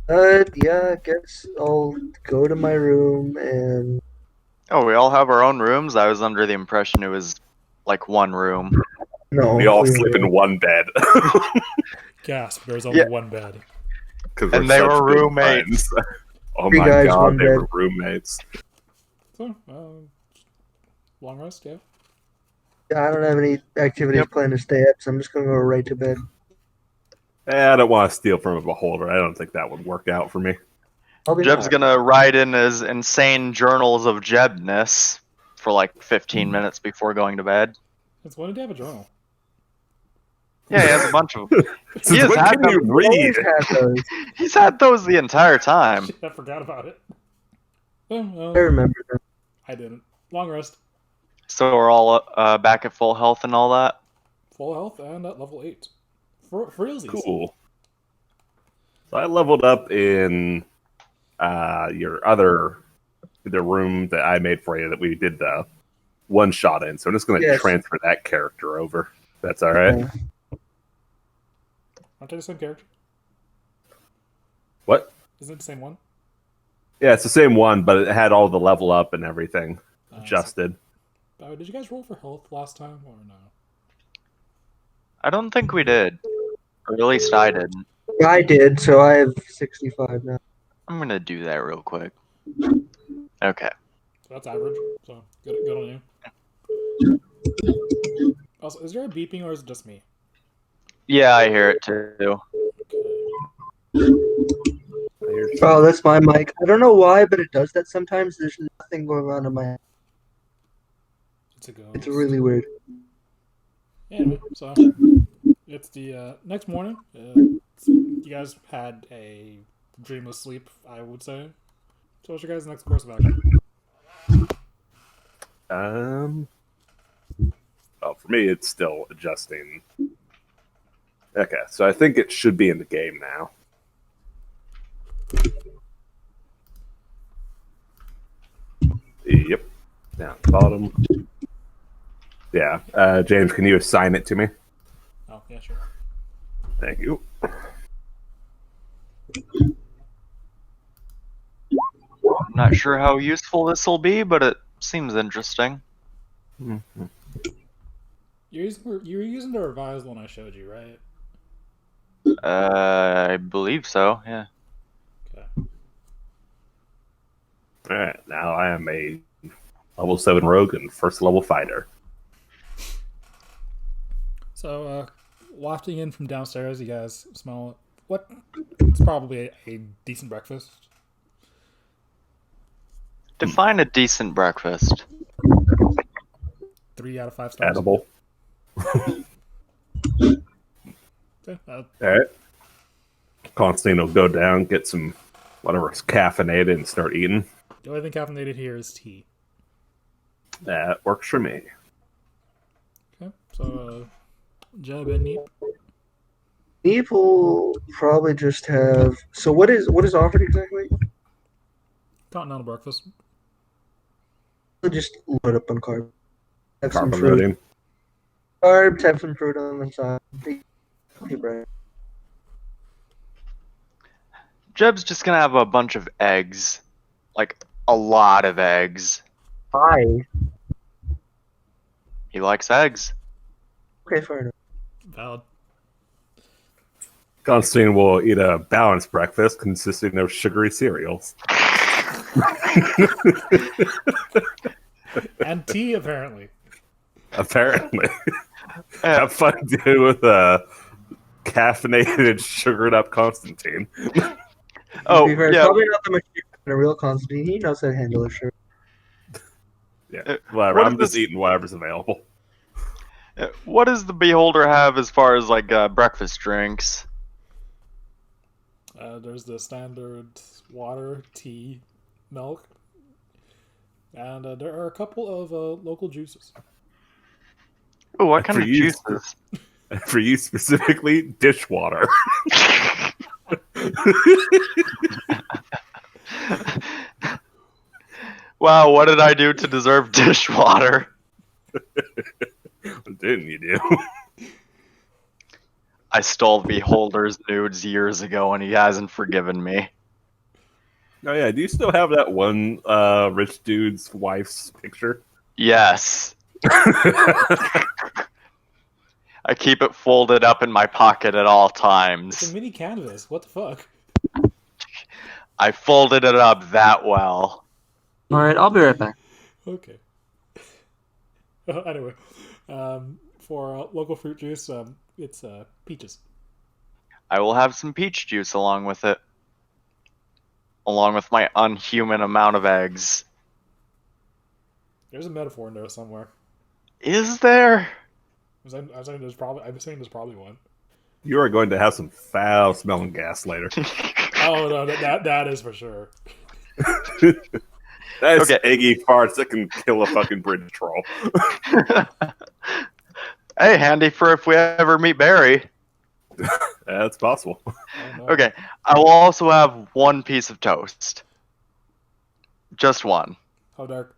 Yeah, I guess I'll go to my room and Oh, we all have our own rooms? I was under the impression it was like one room. no. We all sleep in one bed. Gasp, there's only one bed. Because And we're they such were good roommates. friends. Oh Three my guys, god, one they bed. were roommates. So, long rest, yeah. Yeah, I don't have any activities Yep. planned to stay up, so I'm just gonna go right to bed. I don't want to steal from a beholder. I don't think that would work out for me. Probably Jeb's not. gonna write in his insane journals of Jebness for like 15 minutes before going to bed. It's when did you have a journal? Yeah, he has a bunch of them. Since has when had can you them- read? Always have those. He's had those the entire time. I forgot about it. Oh, I remember them. I didn't. Long rest. So we're all back at full health and all that. Full health and at level 8. For realsies. Cool. So I leveled up in the room that I made for you that we did the one shot in. So I'm just going to Yes. transfer that character over. That's all right. Yeah. Aren't they the same character? What? Isn't it the same one? Yeah, it's the same one, but it had all the level up and everything adjusted. Did you guys roll for health last time or no? I don't think we did. Or at least I didn't. I did, so I have 65 now. I'm gonna do that real quick. Okay. So that's average. So good on you. Also, is there a beeping or is it just me? Yeah, I hear it too. Oh, that's my mic. I don't know why, but it does that sometimes. There's nothing going on in my head. It's a ghost. It's really weird. Anyway, so it's the next morning. You guys had a dreamless sleep, I would say. So what's your guys' next course of action? Oh, for me, it's still adjusting. Okay, so I think it should be in the game now. Yep. Down at the bottom. Yeah. James, can you assign it to me? Oh, yeah, sure. Thank you. I'm not sure how useful this will be, but it seems interesting. Mm-hmm. You were using the revised one I showed you, right? I believe so, yeah. Okay. Alright, now I am a level 7 rogue and first level fighter. So, wafting in from downstairs, you guys smell what? It's probably a decent breakfast. Define a decent breakfast. 3 out of 5 stars. Edible. Okay, Alright. Constantine will go down, get some whatever's caffeinated, and start eating. the only thing caffeinated here is tea. That works for me. Okay, so Jeb and Neep. Neep will probably just have. So what is offered exactly? Continental breakfast. We'll just load up on carbs. Have some Carbon fruit. loading. Carbs. Have some fruit on the side. Okay, Brian. Jeb's just gonna have a bunch of eggs. Like, a lot of eggs. Hi. He likes eggs. Okay, fair enough. Valid. Constantine will eat a balanced breakfast consisting of sugary cereals. And tea, apparently. Apparently. Have fun doing with a caffeinated, sugared up Constantine. Oh, To be fair, yeah. probably not the much than a real Constantine. He knows how to handle a sugar. Yeah, whatever. What I'm is just this- eating whatever's available. What does the beholder have as far as, like, breakfast drinks? There's the standard water, tea, milk, and there are a couple of local juices. Ooh, what kind For of you- juices? For you specifically, dishwater. Wow, what did I do to deserve dishwater? Didn't you do? I stole Beholder's nudes years ago and he hasn't forgiven me. Oh yeah, do you still have that one rich dude's wife's picture? Yes. I keep it folded up in my pocket at all It's a times. mini canvas. What the fuck? I folded it up that well. All right, I'll be right back. Okay. Anyway, for local fruit juice, it's peaches. I will have some peach juice along with it. Along with my unhuman amount of eggs. There's a metaphor in there somewhere. Is there? I'm saying there's probably one. You are going to have some foul smelling gas later. Oh no, that is for sure. That's Okay. eggy parts that can kill a fucking bridge troll. Hey, handy for if we ever meet Barry. That's possible. Oh, no. Okay, I will also have one piece of toast. Just one. How dark?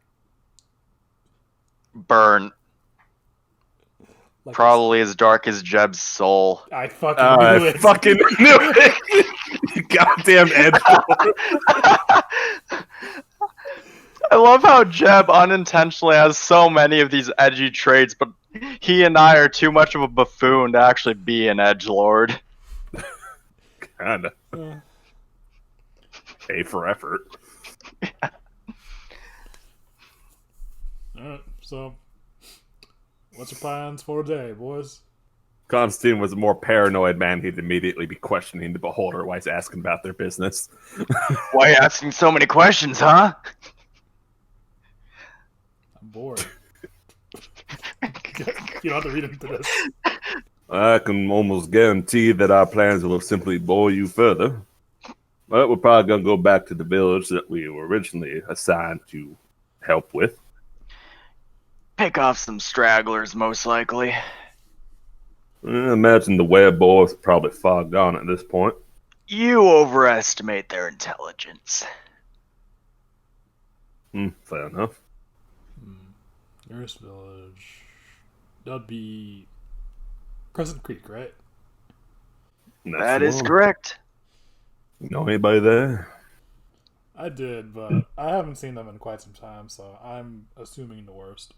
Burn. Like Probably as dark as Jeb's soul. I fucking knew I it. fucking knew it! You goddamn edge. I love how Jeb unintentionally has so many of these edgy traits, but he and I are too much of a buffoon to actually be an edgelord. Kinda. Uh, Pay for effort. Alright, so what's your plans for today, boys? Constantine was a more paranoid man. He'd immediately be questioning the beholder while he's asking about their business. Why are you asking so many questions, huh? I'm bored. You don't have to read into this. I can almost guarantee that our plans will simply bore you further. But we're probably going to go back to the village that we were originally assigned to help with. Pick off some stragglers, most likely. I imagine the werewolves are probably far gone at this point. You overestimate their intelligence. Fair enough. Nearest village. That'd be Crescent Creek, right? That's That the is one. correct. You know anybody there? I did, but I haven't seen them in quite some time, so I'm assuming the worst.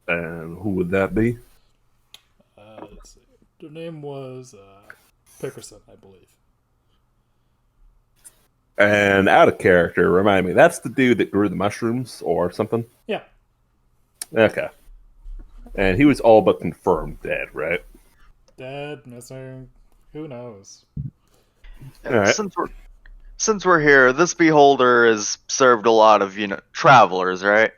And who would that be? Let's see. Their name was Pickerson, I believe. And out of character, remind me, that's the dude that grew the mushrooms or something? Yeah. Okay. And he was all but confirmed dead, right? Dead, missing, who knows? Alright. Since we're here, this beholder has served a lot of, travelers, right?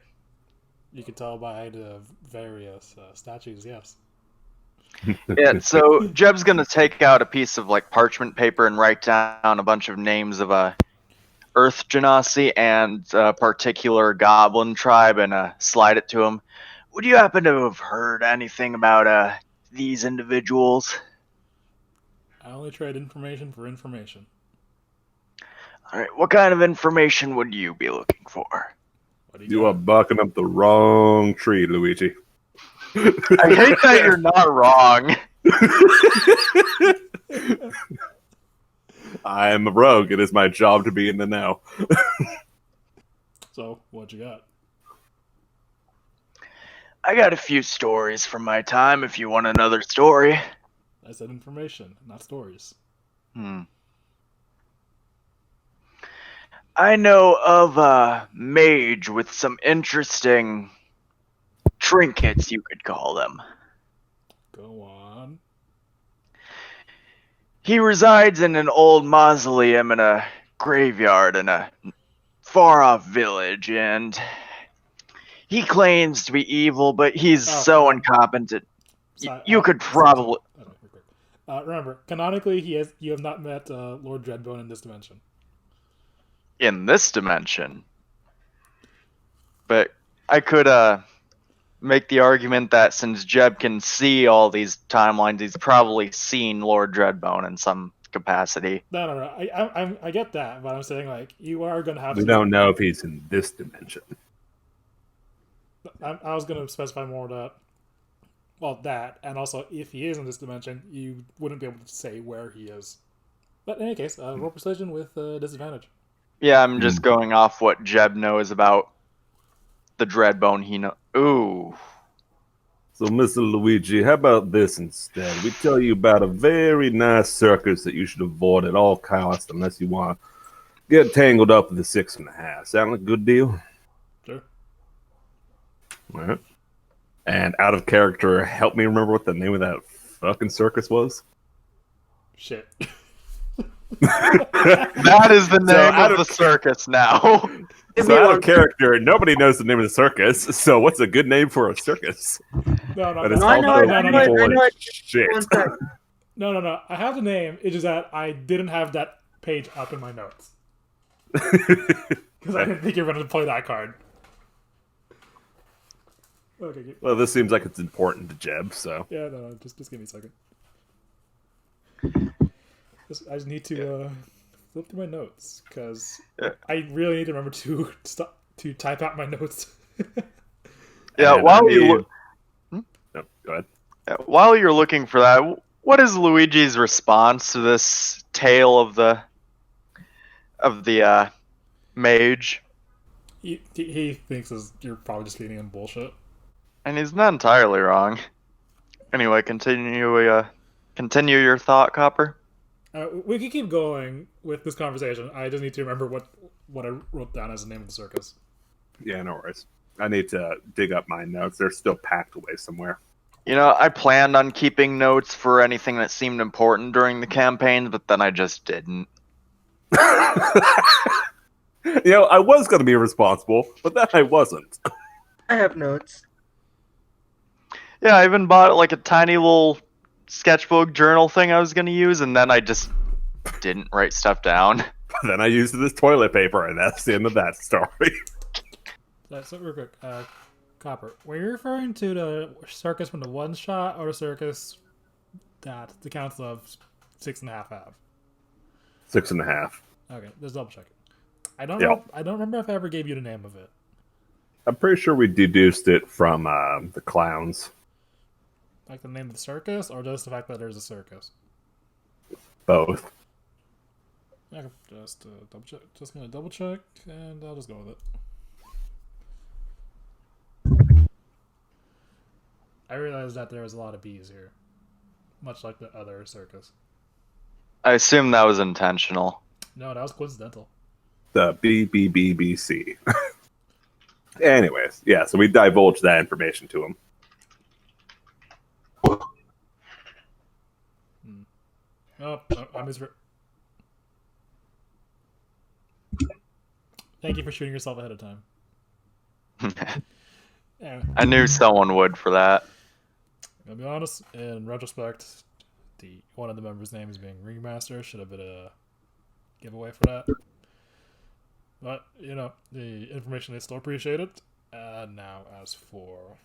You can tell by the various statues, yes. Yeah, so Jeb's gonna take out a piece of parchment paper and write down a bunch of names of Earth Genasi and a particular goblin tribe and slide it to him. Would you happen to have heard anything about these individuals? I only trade information for information. Alright, what kind of information would you be looking for? What do You got? are barking up the wrong tree, Luigi. I hate that you're not wrong. I am a rogue. It is my job to be in the know. So, what you got? I got a few stories from my time if you want another story. I said information, not stories. I know of a mage with some interesting trinkets, you could call them. Go on. He resides in an old mausoleum in a graveyard in a far-off village, and he claims to be evil, but he's so incompetent. You could probably... Remember, canonically, you have not met Lord Dreadbone in this dimension. In this dimension. But I could make the argument that since Jeb can see all these timelines, he's probably seen Lord Dreadbone in some capacity. No. I get that, but I'm saying you are gonna have. We to... don't know if he's in this dimension. I was gonna specify more that. Well, that, and also if he is in this dimension, you wouldn't be able to say where he is. But in any case, roll persuasion with disadvantage. Yeah, I'm just going off what Jeb knows about the Dreadbone. He know. Ooh. So, Mr. Luigi, how about this instead? We tell you about a very nice circus that you should avoid at all costs unless you want to get tangled up with the 6.5. Sound like a good deal? Sure. All right. And out of character, help me remember what the name of that fucking circus was. Shit. That is the name of the circus now. So out of character, nobody knows the name of the circus. So what's a good name for a circus? No. But it's I know also it. people as shit. One sec. No. I have the name. It's just that I didn't have that page up in my notes because I didn't think you were going to play that card. Okay. Well, this seems like it's important to Jeb, so. Yeah. No. Just give me a second. I just need to flip through my notes because I really need to remember to type out my notes. Yeah. And While you No, go ahead. while you're looking for that, what is Luigi's response to this tale of the mage? He thinks you're probably just feeding him bullshit. And he's not entirely wrong. Anyway, continue your thought, Copper. We can keep going with this conversation. I just need to remember what I wrote down as the name of the circus. Yeah, no worries. I need to dig up my notes. They're still packed away somewhere. You know, I planned on keeping notes for anything that seemed important during the campaign, but then I just didn't. I was going to be responsible, but then I wasn't. I have notes. Yeah, I even bought like a tiny little sketchbook journal thing I was going to use, and then I just didn't write stuff down. Then I used it as toilet paper, and that's the end of that story. So real quick, Copper, were you referring to the circus from the one shot or the circus that the council of 6.5 have? 6.5. Okay, just double check. I don't Yeah. know. I don't remember if I ever gave you the name of it. I'm pretty sure we deduced it from the clowns. Like the name of the circus, or just the fact that there's a circus? Both. Okay, just double check. Just gonna double check, and I'll just go with it. I realized that there was a lot of bees here, much like the other circus. I assume that was intentional. No, that was coincidental. The BBBBC. Anyways, yeah, so we divulged that information to him. Oh, I misread. Thank you for shooting yourself ahead of time. Yeah. I knew someone would for that. I'll be honest, in retrospect, one of the members' names being Ringmaster should have been a giveaway for that. But, the information is still appreciated. And now, as for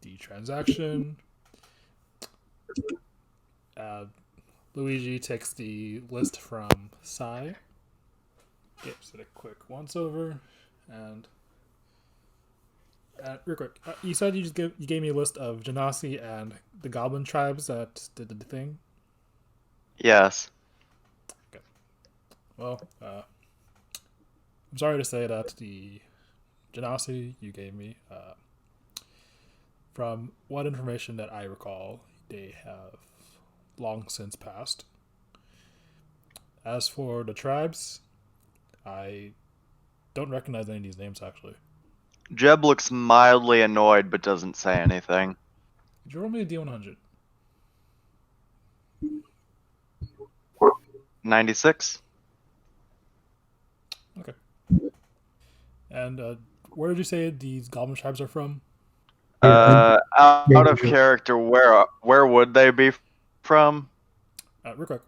the transaction, Luigi takes the list from Sai, gives it a quick once-over, and real quick, you said you gave me a list of Genasi and the Goblin tribes that did the thing? Yes. Okay. Well, I'm sorry to say that the Genasi you gave me, from what information that I recall, they have long since passed. As for the tribes, I don't recognize any of these names, actually. Jeb looks mildly annoyed but doesn't say anything. Could you roll me a D100? 96? Okay. And where did you say these goblin tribes are from? Out of character, where would they be from? Real quick,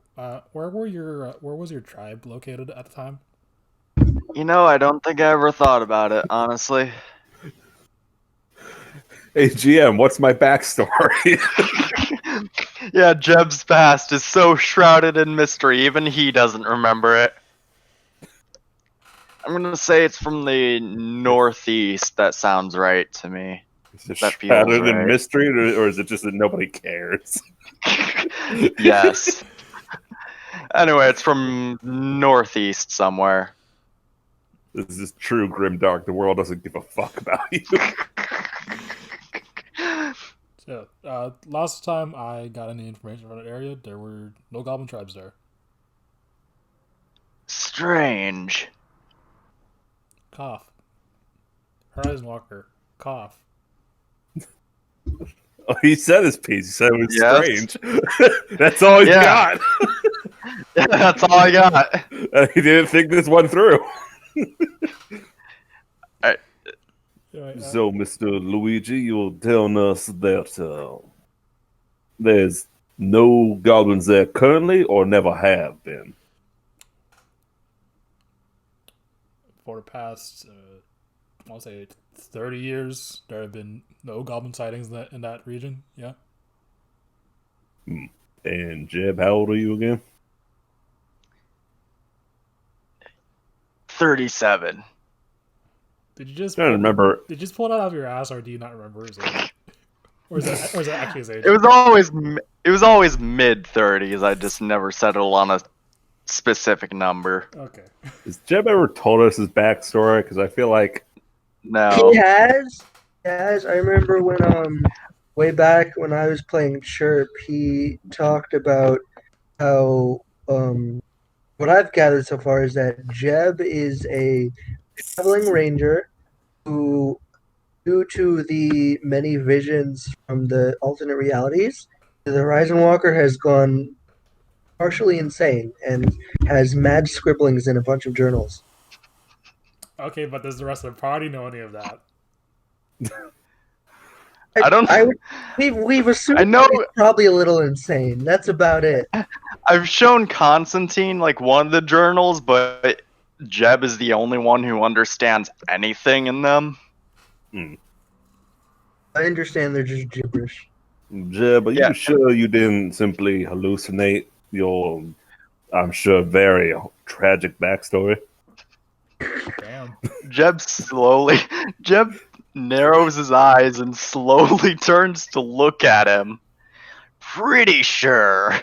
where was your tribe located at the time? I don't think I ever thought about it, honestly. Hey, GM, what's my backstory? Yeah, Jeb's past is so shrouded in mystery, even he doesn't remember it. I'm gonna say it's from the northeast. That sounds right to me. Is it That feels shrouded in right. mystery, or is it just that nobody cares? Yes. Anyway, it's from northeast somewhere. This is true, Grimdark. The world doesn't give a fuck about you. So, last time I got any information from that area, there were no goblin tribes there. Strange. Cough. Horizon Walker. Cough. Oh, he said his piece. He said it was Yes. strange. That's all he's Yeah. got. That's all I got. He didn't think this one through. Anyway, So, Mr. Luigi, you're telling us that there's no goblins there currently or never have been? for the past, I want to say 30 years, there have been no goblin sightings in that region. Yeah. And Jeb, how old are you again? 37. Did you just I don't remember. Did you just pull it out of your ass, or do you not remember his age? Or is that actually his age? It was always mid 30s. I just never settled on a specific number. Okay. Has Jeb ever told us his backstory? Because I feel like No. He has. I remember when way back when I was playing Chirp, he talked about how what I've gathered so far is that Jeb is a traveling ranger who, due to the many visions from the alternate realities, the Horizon Walker has gone partially insane and has mad scribblings in a bunch of journals. Okay, but does the rest of the party know any of that? We've assumed I know- that he's probably a little insane. That's about it. I've shown Constantine like one of the journals, but Jeb is the only one who understands anything in them. I understand they're just gibberish. Jeb, are Yeah. you sure you didn't simply hallucinate your, I'm sure, very tragic backstory? Damn. Jeb narrows his eyes and slowly turns to look at him. Pretty sure.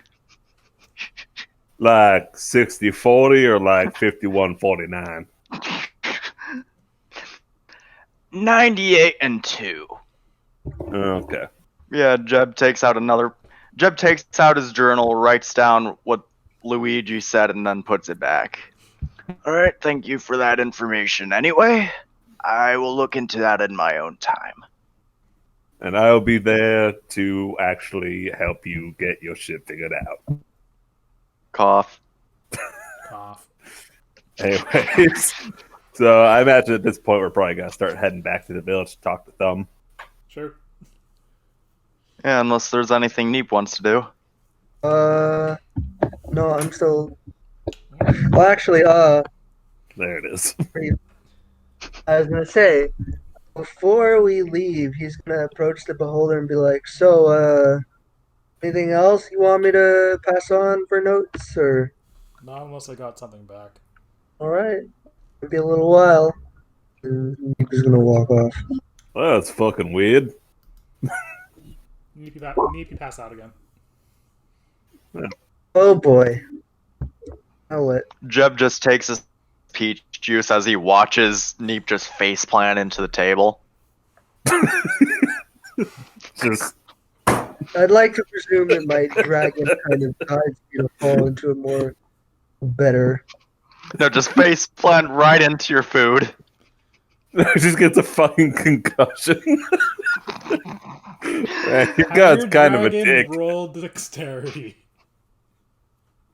Like 60-40 or like 51-49? 98 and 2. Okay. Yeah, Jeb takes out his journal, writes down what Luigi said, and then puts it back. Alright, thank you for that information. Anyway, I will look into that in my own time. And I'll be there to actually help you get your shit figured out. Cough. Cough. Anyways, so I imagine at this point we're probably going to start heading back to the village to talk to Thumb. Sure. Yeah, unless there's anything Neep wants to do. No, I'm still. Well, actually, There it is. I was gonna say, before we leave, he's gonna approach the beholder and be like, "So, anything else you want me to pass on for notes, or Not unless I got something back. all right, it'll be a little while." And he's gonna walk off. Well, that's fucking weird. Need to pass out again. Oh boy. Now what? Jeb just takes his peach juice as he watches Neep just faceplant into the table. Just I'd like to presume that my dragon kind of guides me to fall into a more better. No, just faceplant right into your food. just gets a fucking concussion. Man, your Have god's your kind of a dragon dick. Roll dexterity.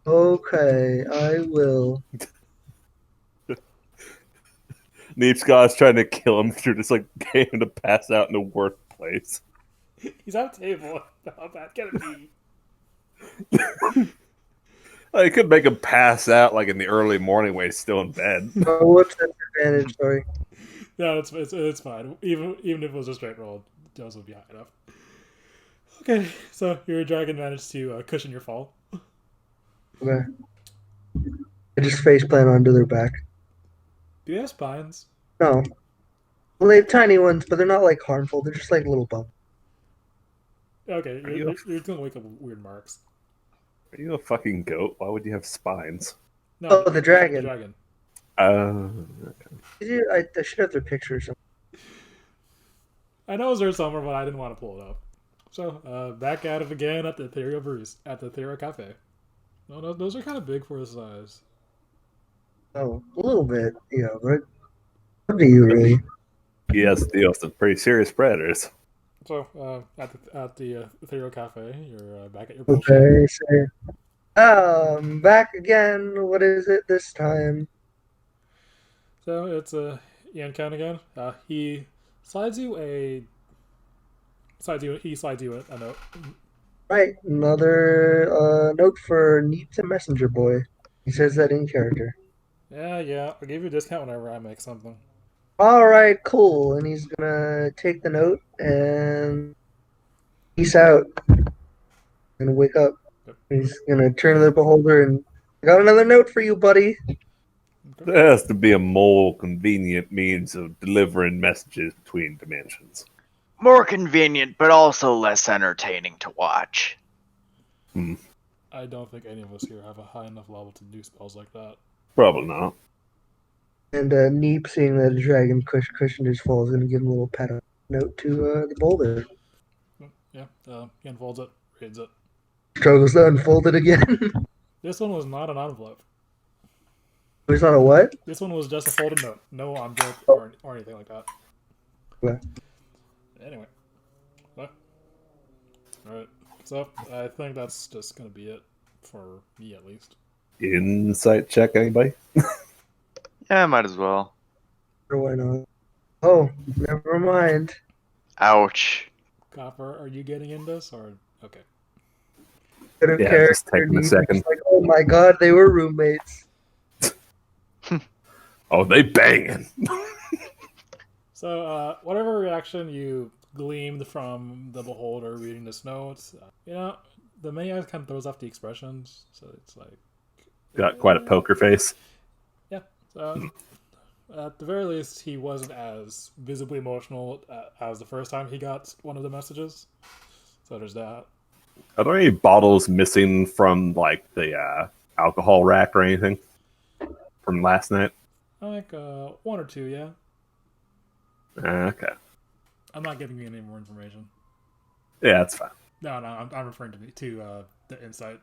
Okay, I will. Neep's god's trying to kill him through just like getting him to pass out in the worst place. He's at a table. How bad can it be? Like, it could make him pass out like in the early morning when he's still in bed. Oh, whoops, that's advantage. Sorry. No, it's fine. Even if it was a straight roll, those would be high enough. Okay, so your dragon managed to cushion your fall. Okay. I just faceplant onto their back. Do they have spines? No. Well, they have tiny ones, but they're not like harmful. They're just like little bumps. Okay, Are you're gonna wake up with weird marks. Are you a fucking goat? Why would you have spines? No, Oh, the dragon. The dragon. Uh, I should have their pictures. I know it's there somewhere, but I didn't want to pull it up. So, back at it again at the Ethereal Cafe. No, those are kind of big for his size. Oh, a little bit, yeah, but up to you, really. yes, deals with pretty serious predators. So, at the Ethereal Cafe, you're back at your bullshit. Okay, so, back again. What is it this time? So it's Ian Ken again. He slides you a he slides you a note. Right, another note for Neep the Messenger Boy. He says that in character. Yeah. I'll give you a discount whenever I make something. All right, cool. And he's gonna take the note and peace out. And wake up. Yep. He's gonna turn to the beholder and I got another note for you, buddy. There has to be a more convenient means of delivering messages between dimensions. More convenient, but also less entertaining to watch. I don't think any of us here have a high enough level to do spells like that. Probably not. And Neep, seeing that the dragon cushion is full, is gonna give him a little pat on the note to the boulder. Yeah, he unfolds it, reads it. Struggles to unfold it again. This one was not an envelope. It's not a what? This one was just a folded note. No envelope or anything like that. What? Anyway. Alright. So, I think that's just going to be it. For me, at least. Insight check, anybody? Yeah, might as well. Or why not? Oh, never mind. Ouch. Copper, are you getting in this? Or okay. Yeah, just taking a second. Like, oh my god, they were roommates. Oh, they banging. So, whatever reaction you gleamed from the beholder reading this note, the main guy kind of throws off the expressions, so it's like... Got quite a poker face. Yeah. So, at the very least, he wasn't as visibly emotional as the first time he got one of the messages. So there's that. Are there any bottles missing from, like, the alcohol rack or anything from last night? Like, one or two, yeah. Okay. I'm not giving you any more information. Yeah, that's fine. No, I'm referring to the insight.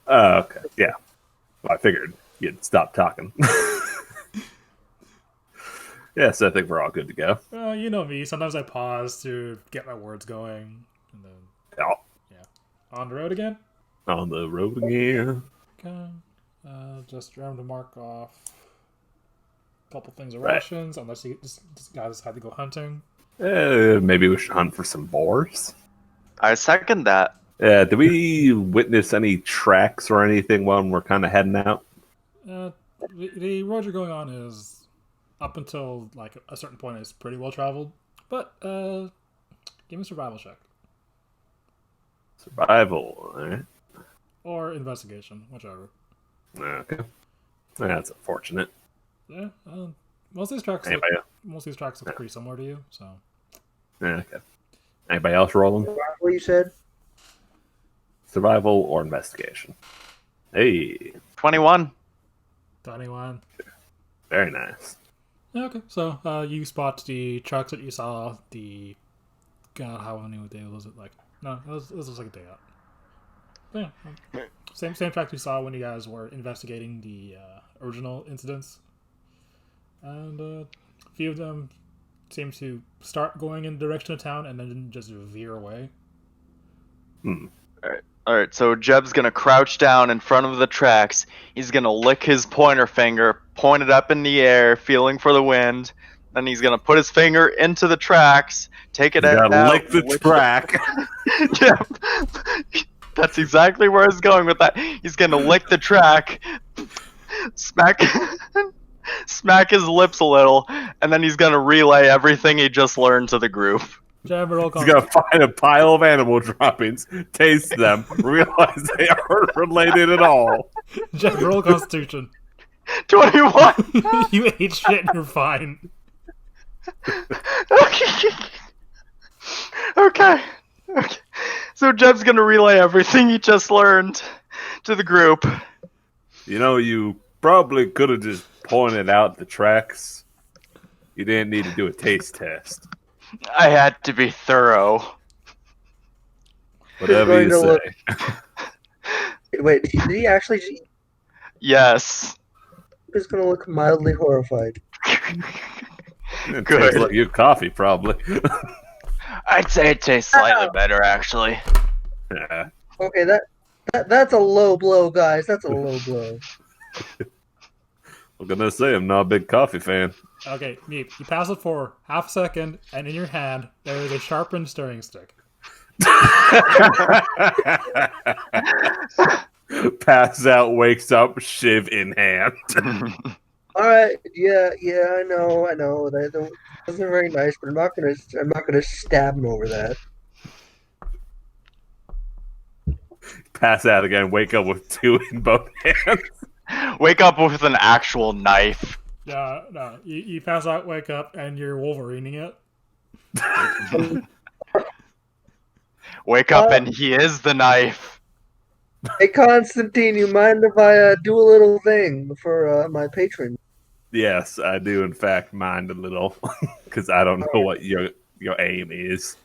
Oh, okay. Yeah. Well, I figured you'd stop talking. Yes, I think we're all good to go. You know me. Sometimes I pause to get my words going, and then on the road again. On the road again. Okay. Just remember to mark off a couple things of Right. rations, unless you just guys decide to go hunting. Maybe we should hunt for some boars. I second that. Did we witness any tracks or anything when we're kind of heading out? The road you're going on is up until like a certain point is pretty well traveled, but give me a survival check Survival, alright. or investigation, whichever. Okay. That's unfortunate. Yeah, most of these tracks Anybody, look pretty similar to you. So okay. Anybody else rolling? What you said? Survival or investigation? Hey, 21. 21. very nice. Okay, so you spot the trucks that you saw. God, how many day was it? Like, no, it was like a day out. But yeah, same track you saw when you guys were investigating the original incidents, and a few of them seem to start going in the direction of town and then just veer away. Alright, so Jeb's gonna crouch down in front of the tracks. He's gonna lick his pointer finger, point it up in the air, feeling for the wind. Then he's gonna put his finger into the tracks, take it out. Gotta lick the track. Yeah. That's exactly where I was going with that. He's gonna lick the track, smack his lips a little, and then he's gonna relay everything he just learned to the group. Jab, roll He's gonna find a pile of animal droppings, taste them, realize they aren't related at all. Jab, roll Constitution. 21! You ate shit and you're fine. Okay. So Jeb's gonna relay everything he just learned to the group. You know, you probably could have just pointed out the tracks. You didn't need to do a taste test. I had to be thorough. Whatever you say. Wait, did he actually? Yes. He's gonna look mildly horrified. It Good. tastes like your coffee, probably. I'd say it tastes slightly better, actually. Yeah. Okay, that's a low blow, guys. That's a low blow. I'm gonna say I'm not a big coffee fan. Okay, Neep, you pass it for half a second, and in your hand, there is a sharpened stirring stick. Passes out, wakes up, shiv in hand. All right, yeah, I know. That wasn't very nice, but I'm not gonna stab him over that. Pass out again, wake up with two in both hands. Wake up with an actual knife. No, you pass out, wake up, and you're Wolverining it. Wake up and he is the knife. Hey, Constantine, you mind if I do a little thing for my patron? Yes, I do in fact mind a little, because I don't know what your aim is.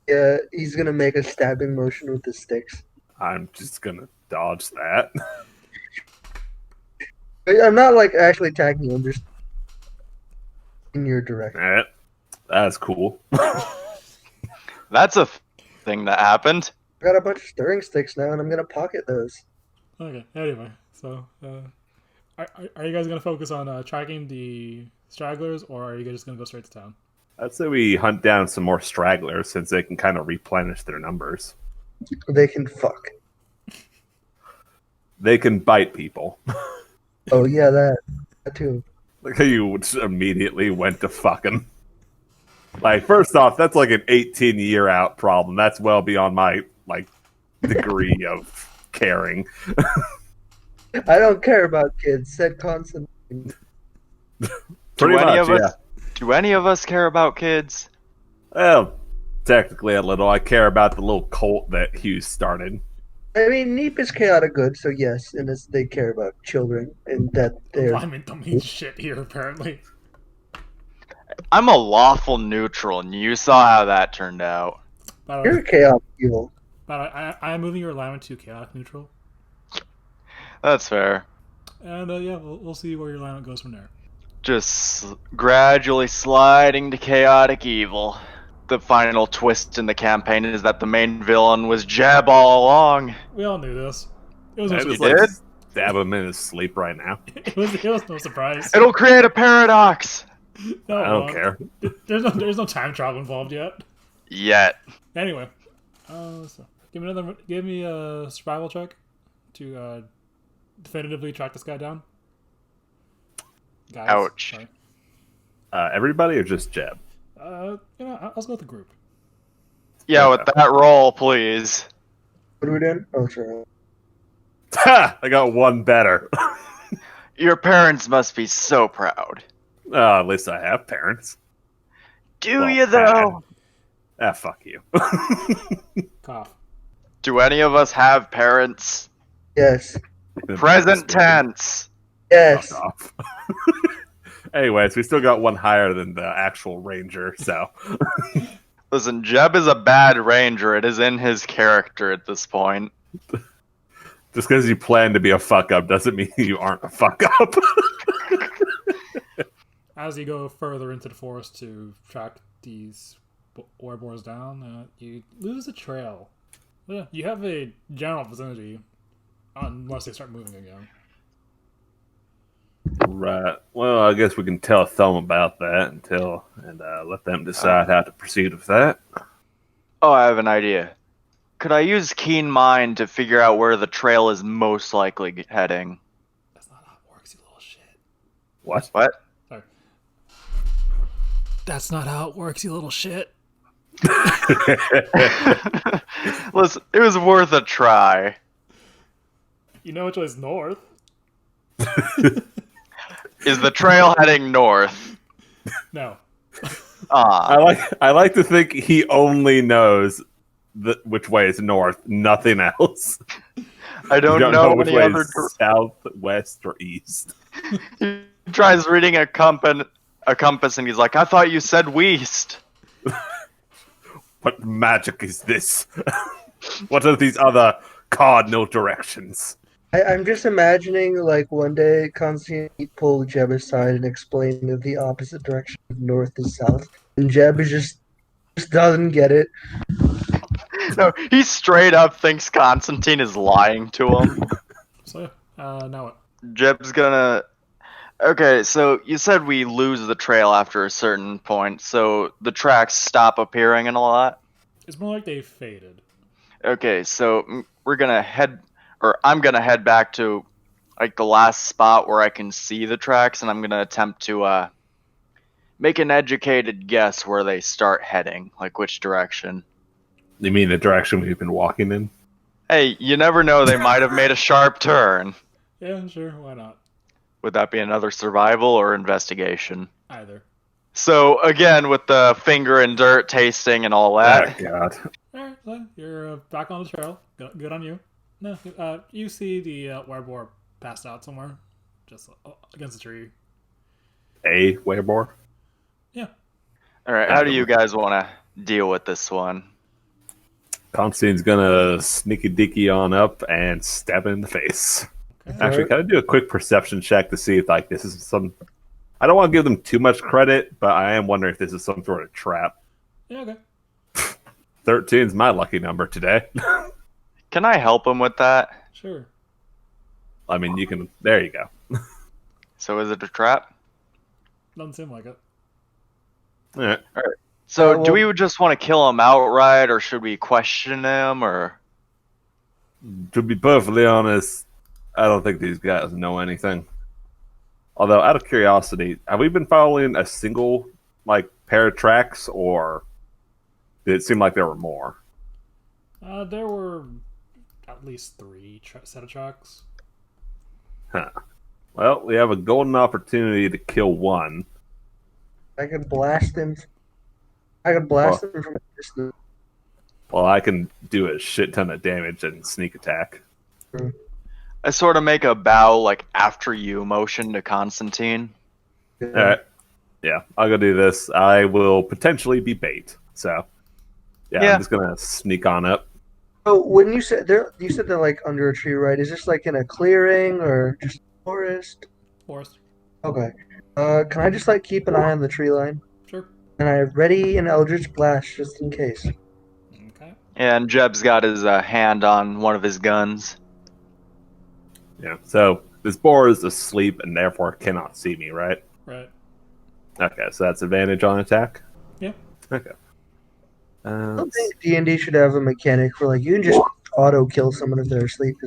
Yeah, he's gonna make a stabbing motion with the sticks. I'm just gonna dodge that. I'm not like actually attacking you. I'm just in your direction. Alright, that's cool. That's a thing that happened. I got a bunch of stirring sticks now, and I'm gonna pocket those. Okay, anyway, so are you guys going to focus on tracking the stragglers, or are you just going to go straight to town? I'd say we hunt down some more stragglers since they can kind of replenish their numbers. They can fuck. They can bite people. Oh yeah, that too. Look how you just immediately went to fucking. Like, first off, that's like an 18-year out problem. That's well beyond my degree of caring. I don't care about kids, said Constantine. Pretty much, yeah. Do any of us care about kids? Well, technically a little. I care about the little cult that Hughes started. I mean, Neep is chaotic good, so yes, and they care about children, and that they're... Alignment don't mean shit here, apparently. I'm a lawful neutral, and you saw how that turned out. You're chaotic evil. But I am moving your alignment to chaotic neutral. That's fair. And yeah, we'll see where your alignment goes from there. Just gradually sliding to chaotic evil. The final twist in the campaign is that the main villain was Jeb all along. We all knew this. It was I no just surprise. stab him in his sleep right now. It was no surprise. It'll create a paradox. No, I don't care. There's no time travel involved yet. Yet. Anyway, so give me a survival check to definitively track this guy down. Guys, Ouch. sorry. Everybody or just Jeb? Let's go with the group. Yeah, with that roll, please. What are we doing? Oh, sure. Ha! I got one better. Your parents must be so proud. At least I have parents. Do Well, you, though? Fuck you. Cough. Do any of us have parents? Yes. Present tense. Yes. Fuck off. Anyways, we still got one higher than the actual ranger, so. Listen, Jeb is a bad ranger. It is in his character at this point. Just because you plan to be a fuck up doesn't mean you aren't a fuck up. As you go further into the forest to track these Ouroboros down, you lose the trail. Yeah, you have a general vicinity, unless they start moving again. Right. Well, I guess we can tell Thumb about that and let them decide how to proceed with that. Oh, I have an idea. Could I use Keen Mind to figure out where the trail is most likely heading? That's not how it works, you little shit. What? What? Sorry. That's not how it works, you little shit. Listen, it was worth a try. You know which way is north. Is the trail heading north? No. I like to think he only knows which way is north, nothing else. I don't You know which any way other. is south, west, or east. You He tries reading a compass, and he's like, "I thought you said west." What magic is this? What are these other cardinal directions? I'm just imagining, like, one day Constantine pull Jeb aside and explain that the opposite direction of north is south, and Jeb is just doesn't get it. No, he straight up thinks Constantine is lying to him. So, now what? Jeb's gonna. Okay, so you said we lose the trail after a certain point, so the tracks stop appearing and all that? It's more like they faded. Okay, so we're gonna head, or I'm gonna head back to, like, the last spot where I can see the tracks, and I'm gonna attempt to, make an educated guess where they start heading, like which direction. You mean the direction we've been walking in? Hey, you never know, they might have made a sharp turn. Yeah, sure, why not? Would that be another survival or investigation? Either. So, again, with the finger and dirt tasting and all that. Oh, God. Alright, so you're back on the trail. Good on you. No, you see the werewolf passed out somewhere, just against the tree. A werebore? Yeah. Alright, how do you guys want to deal with this one? Constantine's gonna sneaky dicky on up and stab him in the face. Okay. Actually, can I do a quick perception check to see if, like, this is some... I don't want to give them too much credit, but I am wondering if this is some sort of trap. Yeah, okay. 13's my lucky number today. Can I help him with that? Sure. I mean, you can... There you go. So is it a trap? Doesn't seem like it. All right. So do we just want to kill him outright, or should we question him, or... To be perfectly honest, I don't think these guys know anything. Although, out of curiosity, have we been following a single, like, pair of tracks, or did it seem like there were more? There were at least 3 set of tracks. Huh. Well, we have a golden opportunity to kill one. I could blast him. I could blast him from a distance. Well, I can do a shit ton of damage and sneak attack. I sort of make a bow, like, after you motion to Constantine. All right. Yeah, I'll go do this. I will potentially be bait. So, yeah. I'm just going to sneak on up. So when you said they're like under a tree, right? Is this like in a clearing or just a forest? Forest. Okay. Can I just like keep an eye on the tree line? Sure. And I ready an Eldritch Blast just in case. Okay. And Jeb's got his hand on one of his guns. Yeah, so this boar is asleep and therefore cannot see me, right? Right. Okay, so that's advantage on attack? Yeah. Okay. I don't think DnD should have a mechanic for, like, you can just auto kill someone if they're asleep.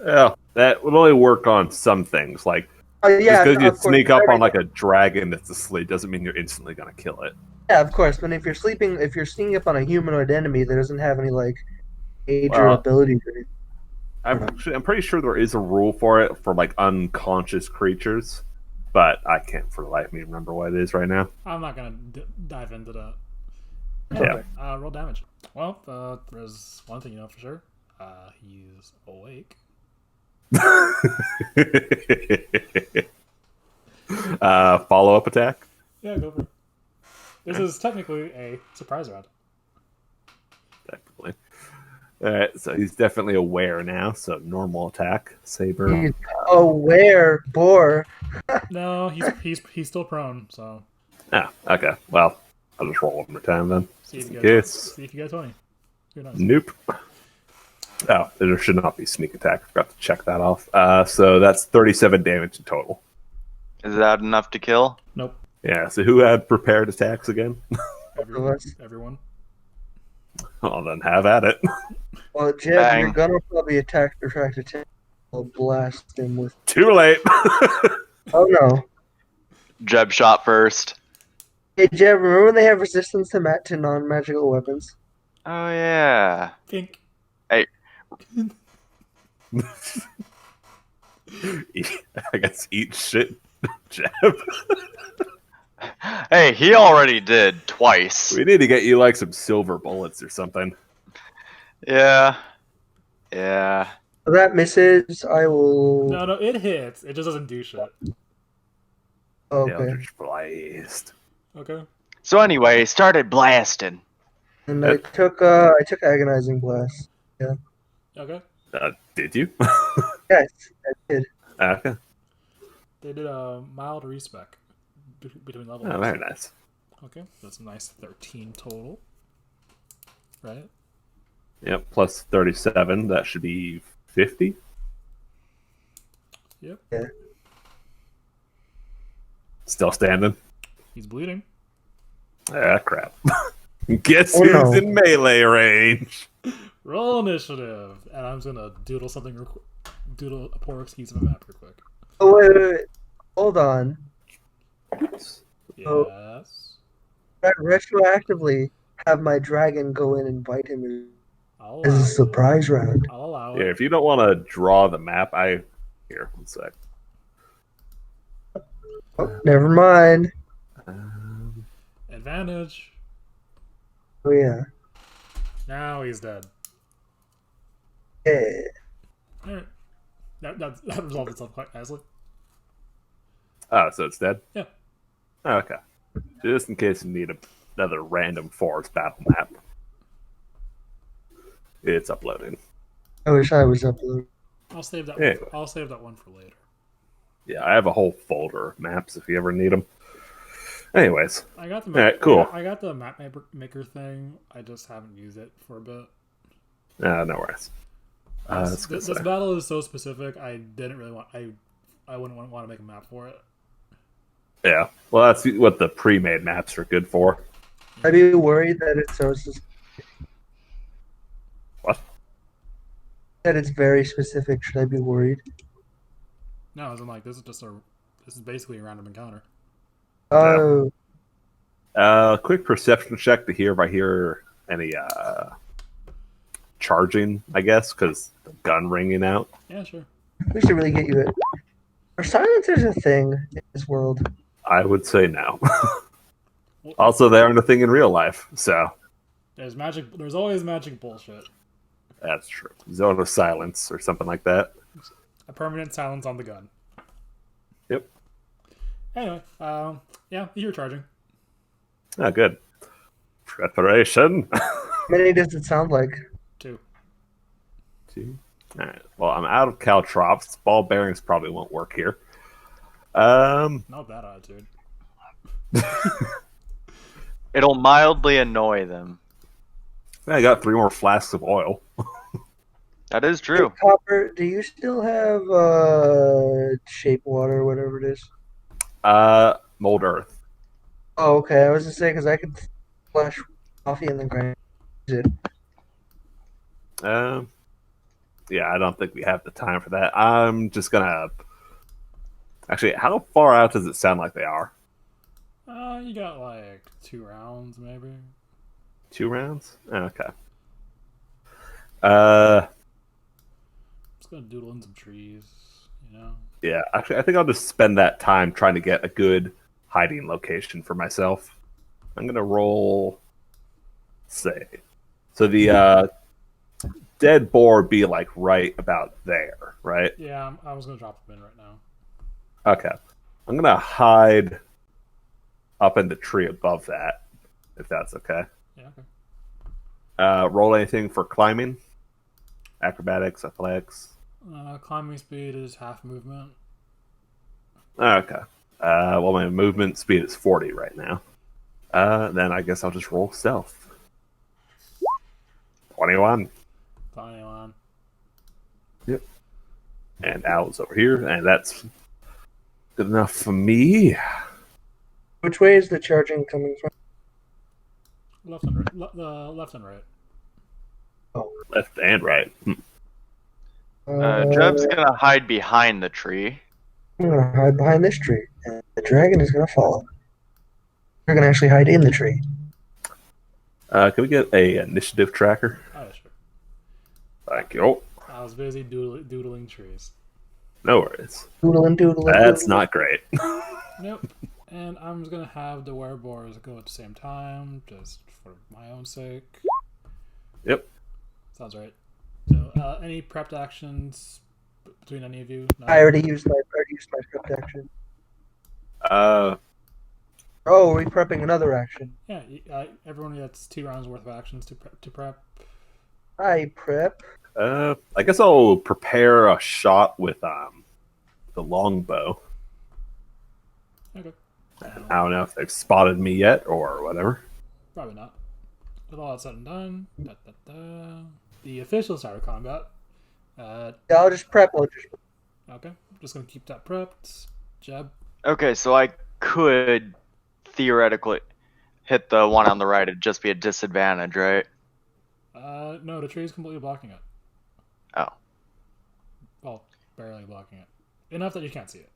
Yeah, that would only work on some things. Like, Yeah, just because you of course, sneak up on, everything. like, a dragon that's asleep doesn't mean you're instantly going to kill it. Yeah, of course. But if you're sneaking up on a humanoid enemy that doesn't have any like major Well, ability to it. I'm pretty sure there is a rule for it for, like, unconscious creatures, but I can't for the life of me remember what it is right now. I'm not gonna dive into that. Yeah. Roll damage. Well, there's one thing you know for sure. He's awake. Follow-up attack? Yeah, go for it. This is technically a surprise round. Technically. Alright, so he's definitely aware now, so normal attack. Saber. He's aware, boar. No, he's still prone. So Ah, okay. Well, I'll just roll one more time then. see if Just you in get case. see if you get 20. Who knows? Nope. Oh, there should not be sneak attack. I forgot to check that off. So that's 37 damage in total. Is that enough to kill? Nope. Yeah, so who had prepared attacks again? Everyone. Well, then have at it. Well, Jeb, Bang. you're gonna probably attract attention. I'll blast him with. Too late. Oh no! Jeb shot first. Hey Jeb, remember when they have resistance to non-magical weapons? Oh, yeah. Pink. Hey, I guess eat shit, Jeb. hey, he already did twice. We need to get you like some silver bullets or something. Yeah. Yeah. If that misses, I will. No, it hits. It just doesn't do shit. Okay. Eldritch Blast. Okay. So anyway, he started blasting. And I took agonizing blast. Okay. Did you? Yes, I did. Okay. They did a mild respec between levels. Oh, very nice. Okay, that's a nice 13 total. Right? Yep, plus 37. That should be 50. Yep. Yeah. Still standing. He's bleeding. Ah, crap. Guess Oh, who's no. in melee range? Roll initiative. And I'm just gonna doodle something doodle a poor excuse of a map real quick. Oh wait. Hold on. Oh. Yes. I retroactively have my dragon go in and bite him I'll as allow a it. surprise round. I'll allow Yeah, it. if you don't want to draw the map, Here, one sec. Oh, never mind. Advantage. Oh yeah. Now he's dead. Yeah. Alright. That resolved itself quite nicely. Oh, so it's dead? Yeah. Oh, okay. Just in case you need another random forest battle map. It's uploading. I wish I was uploaded. I'll save that. Anyway. I'll save that one for later. Yeah, I have a whole folder of maps if you ever need them. Anyways. I got the All right, cool. I got the map maker thing. I just haven't used it for a bit. No worries. This battle is so specific. I didn't really want. I wouldn't want to make a map for it. Yeah. Well, that's what the pre-made maps are good for. I'd be worried that it's so What? that it's very specific. Should I be worried? No, as in like this is basically a random encounter. Oh, Quick perception check to hear if I hear any charging, I guess, because the gun ringing out. Yeah, sure. we should really get you it. Are silencers a thing in this world? I would say no. Also, they aren't a thing in real life, so There's magic. There's always magic bullshit. that's true. Zone of silence or something like that. A permanent silence on the gun. Yep. Anyway, yeah, you're charging. Oh, good. Preparation. How many does it sound like? 2. All right. Well, I'm out of caltrops. Ball bearings probably won't work here. Not that attitude. It'll mildly annoy them. I got 3 more flasks of oil. That is true. Hey, Copper, do you still have shape water, whatever it is? Mold earth. Oh, okay. I was gonna say because I could flash coffee and then grind it. Yeah, I don't think we have the time for that. I'm just gonna. Actually, how far out does it sound like they are? You got like 2 rounds, maybe. 2 rounds? Okay. Just gonna doodle in some trees, you know. Yeah, actually, I think I'll just spend that time trying to get a good hiding location for myself. I'm gonna roll. Say, so the dead boar would be like right about there, right? Yeah, I was gonna drop them in right now. Okay, I'm gonna hide up in the tree above that, if that's okay. Yeah, okay. Roll anything for climbing, acrobatics, athletics. Climbing speed is half movement. Okay. Well, my movement speed is 40 right now. Then I guess I'll just roll stealth. 21. 21. Yep. And Al's over here, and that's good enough for me. Which way is the charging coming from? Left and right. Left and right. Left and right. Jeb's gonna hide behind the tree. I'm gonna hide behind this tree, and the dragon is gonna follow. We're gonna actually hide in the tree. Can we get a initiative tracker? Oh, yeah, sure. Thank you. I was busy doodling trees. No worries. Doodling. That's not great. Nope. And I'm just gonna have the wereboars go at the same time, just for my own sake. Yep. Sounds right. So, any prepped actions between any of you? No? I already used my prepped action. Oh, are we prepping another action? Yeah, everyone gets 2 rounds worth of actions to prep. I prep. I guess I'll prepare a shot with the longbow. Okay. I don't know if they've spotted me yet or whatever. Probably not. With all that said and done, the official start of combat. Yeah, I'll just prep. Okay, just gonna keep that prepped. Jeb. Okay, so I could theoretically hit the one on the right. It'd just be a disadvantage, right? No, the tree is completely blocking it. Oh. Well, barely blocking it. Enough that you can't see it.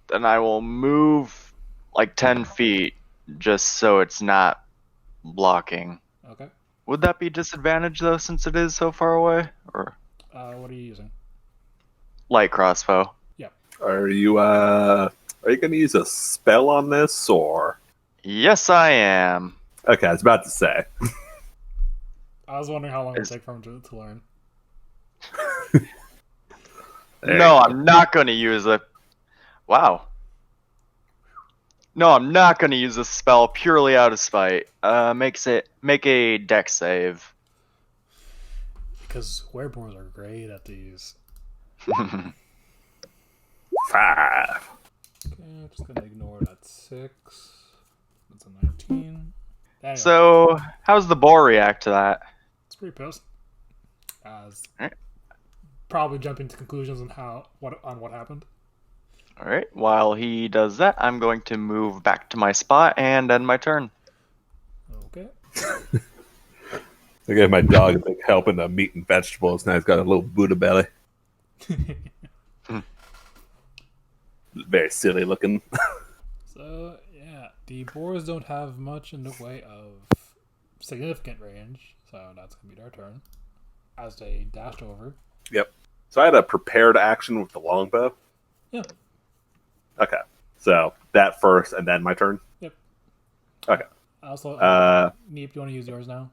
Then I will move like 10 feet just so it's not blocking. Okay. Would that be disadvantage though, since it is so far away? Or What are you using? light crossbow? Are you gonna use a spell on this or? Yes, I am. Okay, I was about to say. I was wondering how long it would take for him to learn. No, I'm not going to use a... Wow. No, I'm not going to use a spell purely out of spite. Make a dex save. Because werewolves are great at these. 5. Okay, I'm just gonna ignore that 6. That's a 19. Anyway, So, how's the boar react to that? it's pretty pissed. As Alright. probably jumping to conclusions on what happened. Alright, while he does that, I'm going to move back to my spot and end my turn. Okay. I gave my dog a big help in the meat and vegetables. Now he's got a little Buddha belly. Very silly looking. So yeah, the boars don't have much in the way of significant range, so that's gonna be their turn. As they dashed over. Yep. So I had a prepared action with the longbow. Yeah. Okay. So that first, and then my turn. Yep. Okay. Also, Neep, do you want to use yours now?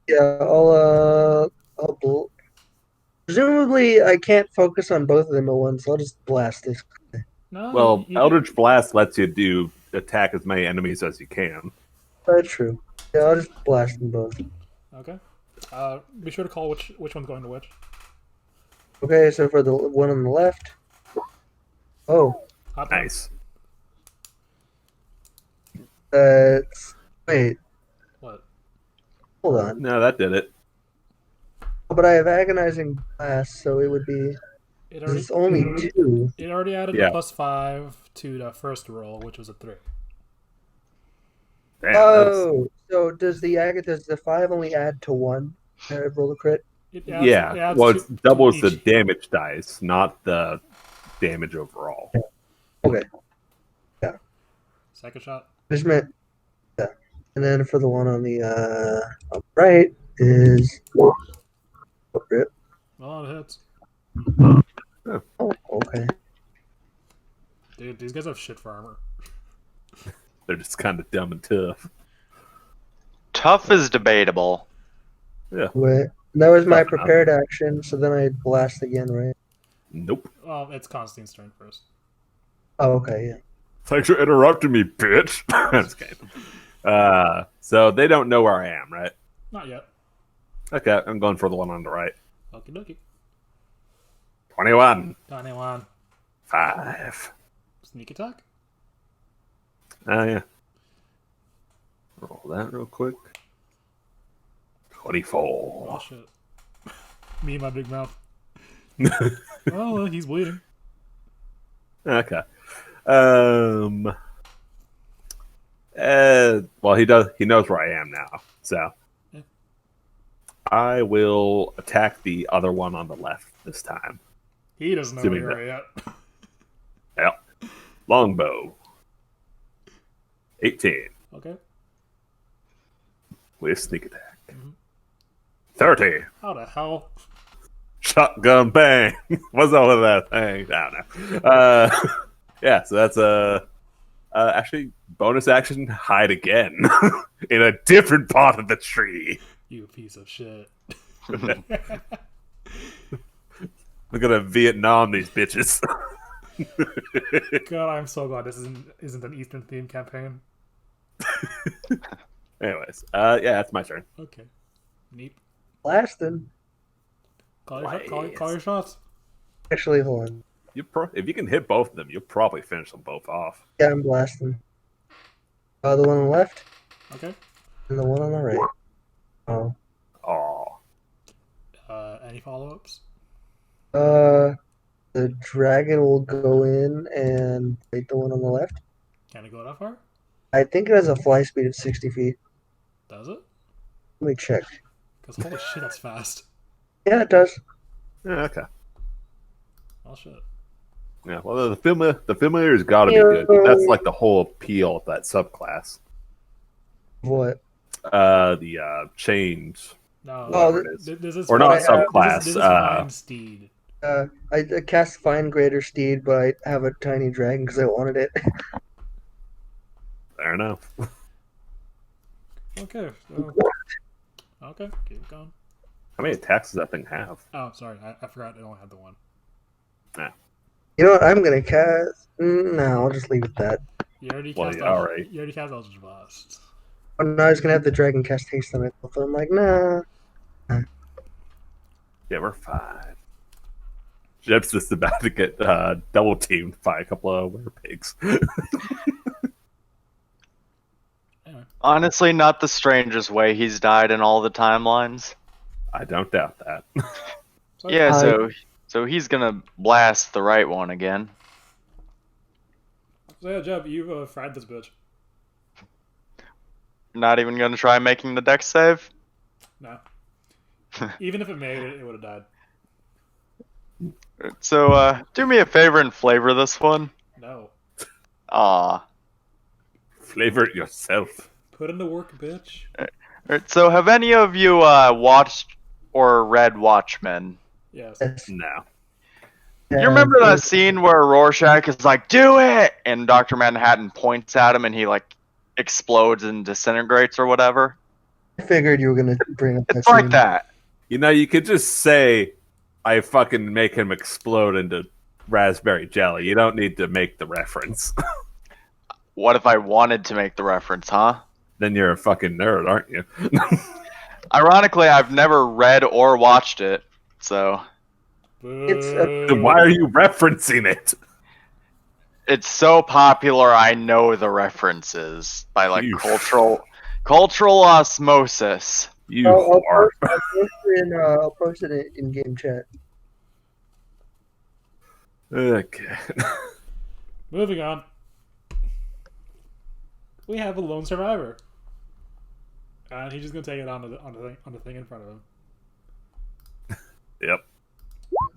Yeah, presumably I can't focus on both of them at once, so I'll just blast this. No. Well, you Eldritch Blast lets you attack as many enemies as you can. That's true. Yeah, I'll just blast them both. Okay. Be sure to call which one's going to which. Okay, so for the one on the left. Oh, Hop down. Nice. wait, What? hold on. No, that did it. But I have agonizing blast, so it would be. It's only 2. It already added Yeah. the +5 to the first roll, which was a 3. Damn, Oh, so does the 5 only add to 1? I roll a crit. It it adds it doubles the each. damage dice, not the damage overall. Okay, Second shot. just meant. Yeah, and then for the one on the right is. Crit. Oh, it hits. Oh, okay. Dude, these guys have shit for armor. They're just kind of dumb and tough. Tough is debatable. Yeah. Wait, that was my Tough enough. prepared action, so then I blast again, right? Nope. Well, it's Constantine's turn first. Oh, okay, yeah. Thanks for interrupting me, bitch. I'm just kidding. So they don't know where I am, right? Not yet. Okay, I'm going for the one on the right. Okie dokie. 21. 21. 5. Sneak attack. Oh, yeah. Roll that real quick. 24. Oh, shit. Me and my big mouth. Oh, well, he's bleeding. Okay. Well, he knows where I am now, so Yeah. I will attack the other one on the left this time. He doesn't know Assuming where you're at. Yep. Longbow. 18 Okay. with sneak attack. 30. How the hell? Shotgun bang. What's up with that thing? I don't know. Yeah, so that's actually bonus action hide again in a different part of the tree. You piece of shit. We're gonna Vietnam these bitches. God, I'm so glad this isn't an Eastern themed campaign. Anyways, yeah, that's my turn. Okay. Neep. Blasting. Call your shots. Actually, hold on. If you can hit both of them, you'll probably finish them both off. Yeah, I'm blasting. The one on the left Okay. and the one on the right. Oh. Oh, Any follow-ups? The dragon will go in and bite the one on the left. Can it go that far? I think it has a fly speed of 60 feet. Does it? Let me check. Because holy shit, that's fast. Yeah, it does. yeah, okay. Oh shit. Yeah, well, the familiar's got to be good. That's like the whole appeal of that subclass. What? The change, No. whatever it is, This is or not fine- subclass. This is fine steed. I cast Fine Greater Steed, but I have a tiny dragon because I wanted it. Fair enough. Okay. Okay. Keep going. How many attacks does that thing have? Oh, sorry. I forgot. It only had the one. You know what? I'm gonna cast. No, I'll just leave it at that. You already Well, cast. yeah, alright. You already cast Eldritch Blast. Oh, no, I was gonna have the dragon cast haste on it, but I'm like, nah. Yeah, we're fine. Jeb's just about to get double teamed by a couple of werpigs. Anyway. Honestly, not the strangest way he's died in all the timelines. I don't doubt that. So, Yeah, so he's gonna blast the right one again. So yeah, Jeb, you've fried this bitch. Not even gonna try making the dex save. No. Even if it made it, it would have died. So do me a favor and flavor this one. No. Aw. Flavor it yourself. Put in the work, bitch. Alright, so have any of you watched or read Watchmen? Yes. Yes. No. You remember that scene where Rorschach is like, "Do it!" and Dr. Manhattan points at him and he like explodes and disintegrates or whatever? I figured you were gonna bring up that It's like scene. that. You know, you could just say, I fucking make him explode into raspberry jelly. You don't need to make the reference. What if I wanted to make the reference, huh? Then you're a fucking nerd, aren't you? Ironically, I've never read or watched it, so Then why are you referencing it? it's so popular I know the references by like You- cultural osmosis. You I'll are. I'll post it in game chat. Okay. Moving on. We have a lone survivor. And he's just gonna take it on the thing in front of him. Yep.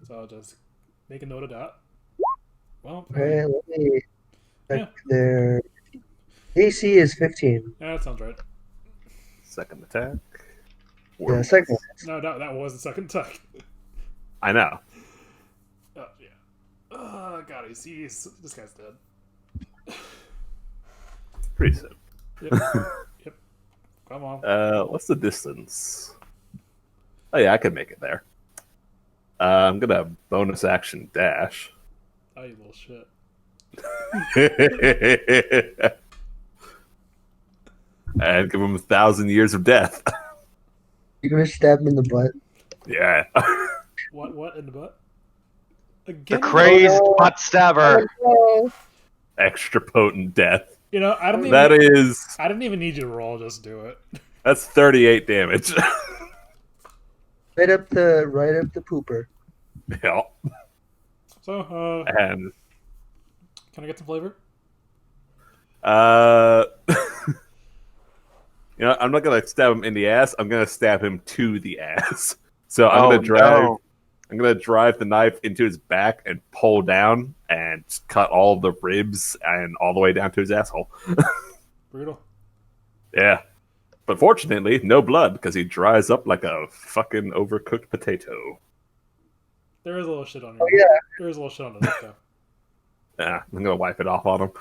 So I'll just make a note of that. Well, Okay, let me check Yeah. their AC is 15. yeah, that sounds right. Second attack. Yeah, second one. No, that was the second attack. I know. Oh yeah. Oh god, this guy's dead. Pretty soon. Yep. Yep. Come on. What's the distance? Oh yeah, I can make it there. I'm gonna bonus action dash. Oh, you little shit. And give him 1,000 years of death. You're gonna stab him in the butt. Yeah. What in the butt? The Again? crazed butt stabber. Oh, Extra potent death. You know, I don't even. That is. I didn't even need you to roll. Just do it. That's 38 damage. right up the pooper. Yeah. So, And can I get some flavor? you know, I'm not gonna stab him in the ass. I'm gonna stab him to the ass. So I'm Oh, gonna drive. no. I'm gonna drive the knife into his back and pull down and cut all the ribs and all the way down to his asshole. Brutal. Yeah. But fortunately, no blood because he dries up like a fucking overcooked potato. There is a little shit on you. Oh yeah. There is a little shit on the lip, though. Yeah, I'm gonna wipe it off on him.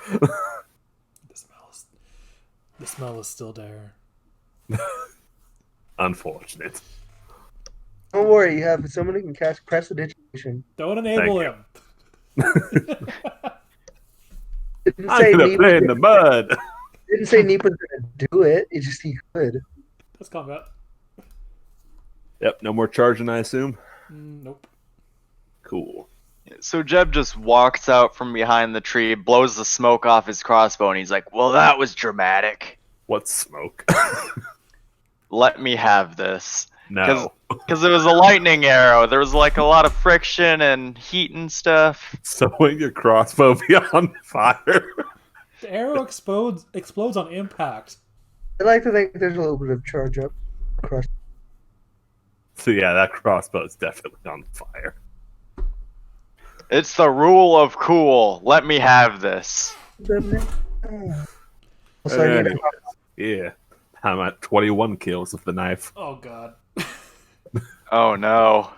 The smell is still there. Unfortunate. Don't worry, you have someone who can cast prestidigitation. Don't enable Thank him. Didn't I'm say gonna Neep, play in the mud. didn't say Neep was gonna do it. He just he could. That's combat. Yep, no more charging, I assume. Nope. Cool. So Jeb just walks out from behind the tree, blows the smoke off his crossbow, and he's like, "Well, that was dramatic. What smoke? Let me have this." No. Because it was a lightning arrow. There was like a lot of friction and heat and stuff. So when your crossbow be on fire. The arrow explodes on impact. I like to think there's a little bit of charge up. Across. So yeah, that crossbow is definitely on fire. It's the rule of cool. Let me have this. Also, I need Anyways, yeah. I'm at 21 kills with the knife. Oh god. Oh no.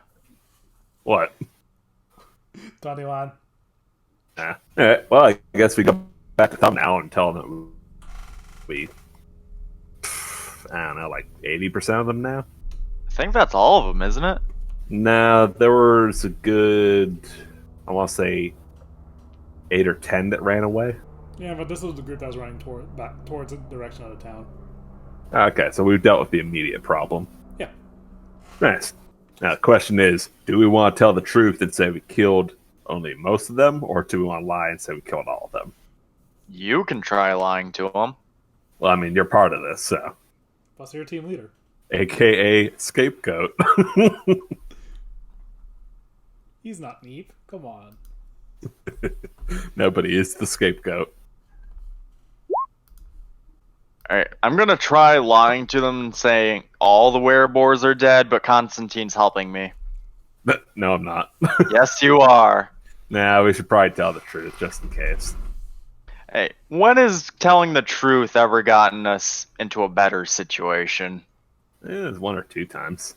What? 21. Alright, well, I guess we go back to Thumb now and tell them that we, I don't know, like 80% of them now? I think that's all of them, isn't it? No, there was a good, I want to say, 8 or 10 that ran away. Yeah, but this was the group that was running back towards the direction of the town. Okay, so we've dealt with the immediate problem. Yeah. Nice. Now, the question is, do we want to tell the truth and say we killed only most of them, or do we want to lie and say we killed all of them? You can try lying to them. Well, I mean, you're part of this, so. Plus, you're team leader. AKA scapegoat. He's not Neep. Come on. Nobody is the scapegoat. Alright, I'm gonna try lying to them and saying all the werebores are dead, but Constantine's helping me. No, I'm not. Yes, you are. Nah, we should probably tell the truth just in case. Hey, when has telling the truth ever gotten us into a better situation? It was 1 or 2 times.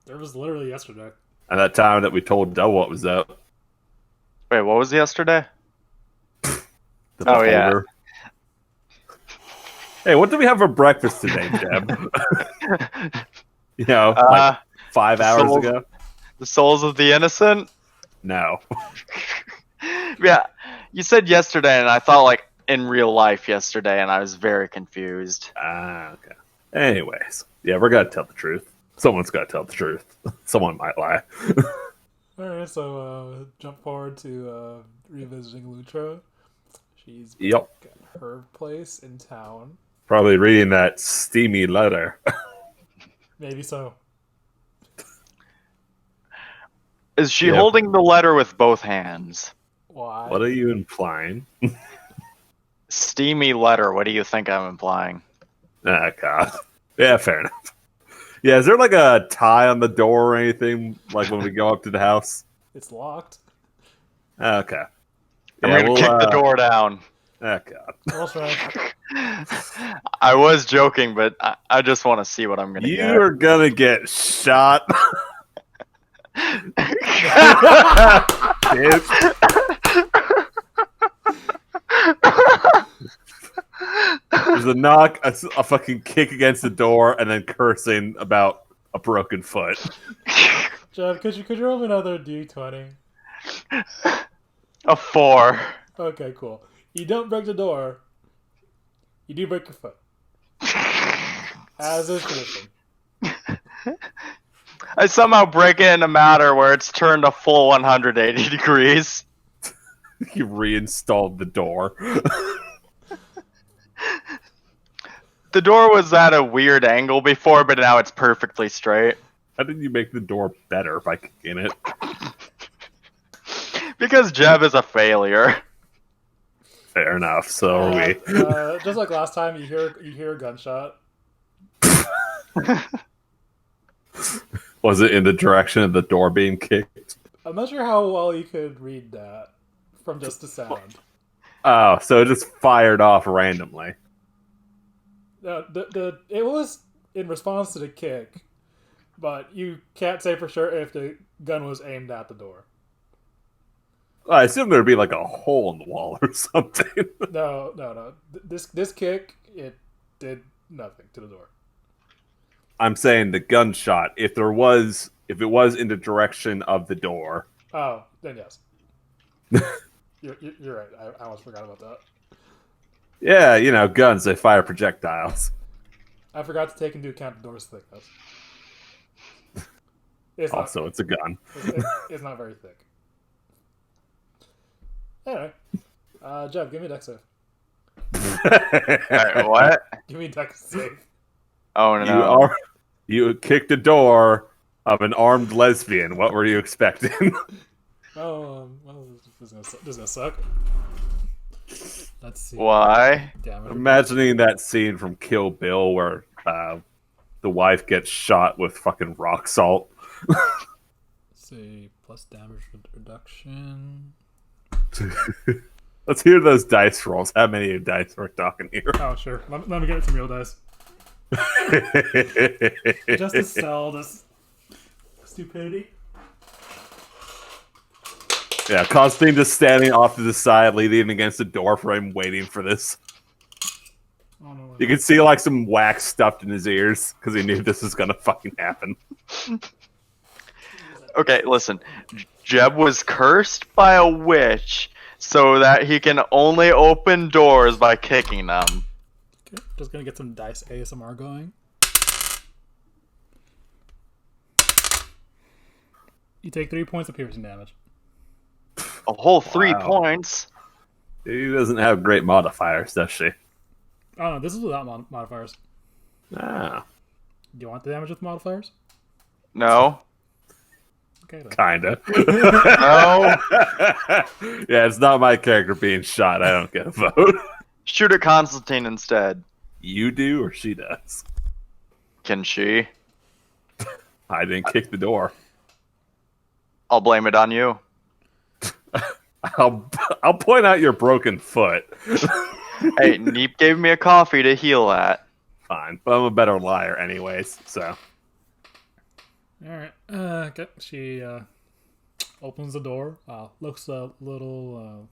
There was literally yesterday. And that time that we told Dell what was up. Wait, what was yesterday? The Oh, yeah. beholder. Hey, what did we have for breakfast today, Jeb? You know, like 5 hours souls- ago? The souls of the innocent? No. Yeah, you said yesterday, and I thought like in real life yesterday, and I was very confused. Okay. Anyways, yeah, we're gonna tell the truth. Someone's gotta tell the truth. Someone might lie. Alright, so jump forward to revisiting Lutra. She's Yep. back at her place in town. Probably reading that steamy letter. Maybe so. Is she Yep. holding the letter with both hands? Why? What are you implying? Steamy letter, what do you think I'm implying? Ah, God. Yeah, fair enough. Yeah, is there like a tie on the door or anything, like when we go up to the house? It's locked. Okay. I'm Yeah, gonna kick the door down. Oh, God. Roll strength. I was joking, but I just want to see what I'm gonna You get. are gonna get shot. Dude. There's a knock, a fucking kick against the door, and then cursing about a broken foot. Jeff, could you roll me another D20? A 4. Okay, cool. You don't break the door. You do break your foot. As is tradition. I somehow break it in a matter where it's turned a full 180 degrees. You reinstalled the door. The door was at a weird angle before, but now it's perfectly straight. How did you make the door better by kicking it? Because Jeb is a failure. Fair enough. So are we. Just like last time, you hear a gunshot. Was it in the direction of the door being kicked? I'm not sure how well you could read that from just the sound. Oh, so it just fired off randomly. It was in response to the kick, but you can't say for sure if the gun was aimed at the door. I assume there'd be like a hole in the wall or something. No. This kick, it did nothing to the door. I'm saying the gunshot. If it was in the direction of the door. Oh, then yes. You're right. I almost forgot about that. Yeah, guns, they fire projectiles. I forgot to take into account the door's thickness. It's Also, it's a gun. it's not very thick. Anyway, Jeff, give me a dex save. Alright, what? Give me a dex save. Oh no. You kicked the door of an armed lesbian. What were you expecting? Well, this is gonna suck. Let's see. Why? Damage. Imagining that scene from Kill Bill where the wife gets shot with fucking rock salt. Let's see, plus damage reduction. Let's hear those dice rolls. How many dice we're talking here? Oh, sure. Let me get some real dice. Just to sell this stupidity. Yeah, Constantine just standing off to the side, leaning against the door frame, waiting for this. Oh, no, You can see like some wax stuffed in his ears because he knew this was gonna fucking happen. Okay, listen. Jeb was cursed by a witch so that he can only open doors by kicking them. Okay, just gonna get some dice ASMR going. You take 3 points of piercing damage. A whole 3 Wow. points. She doesn't have great modifiers, does she? Oh no, this is without modifiers. Ah, Do you want the damage with modifiers? No. Okay then. kinda. No. Yeah, it's not my character being shot. I don't get a vote. Shoot at Constantine instead. You do, or she does. Can she? I didn't kick the door. I'll blame it on you. I'll point out your broken foot. Hey, Neep gave me a coffee to heal that. Fine, but I'm a better liar anyways, so. Alright. Okay. She opens the door. Looks a little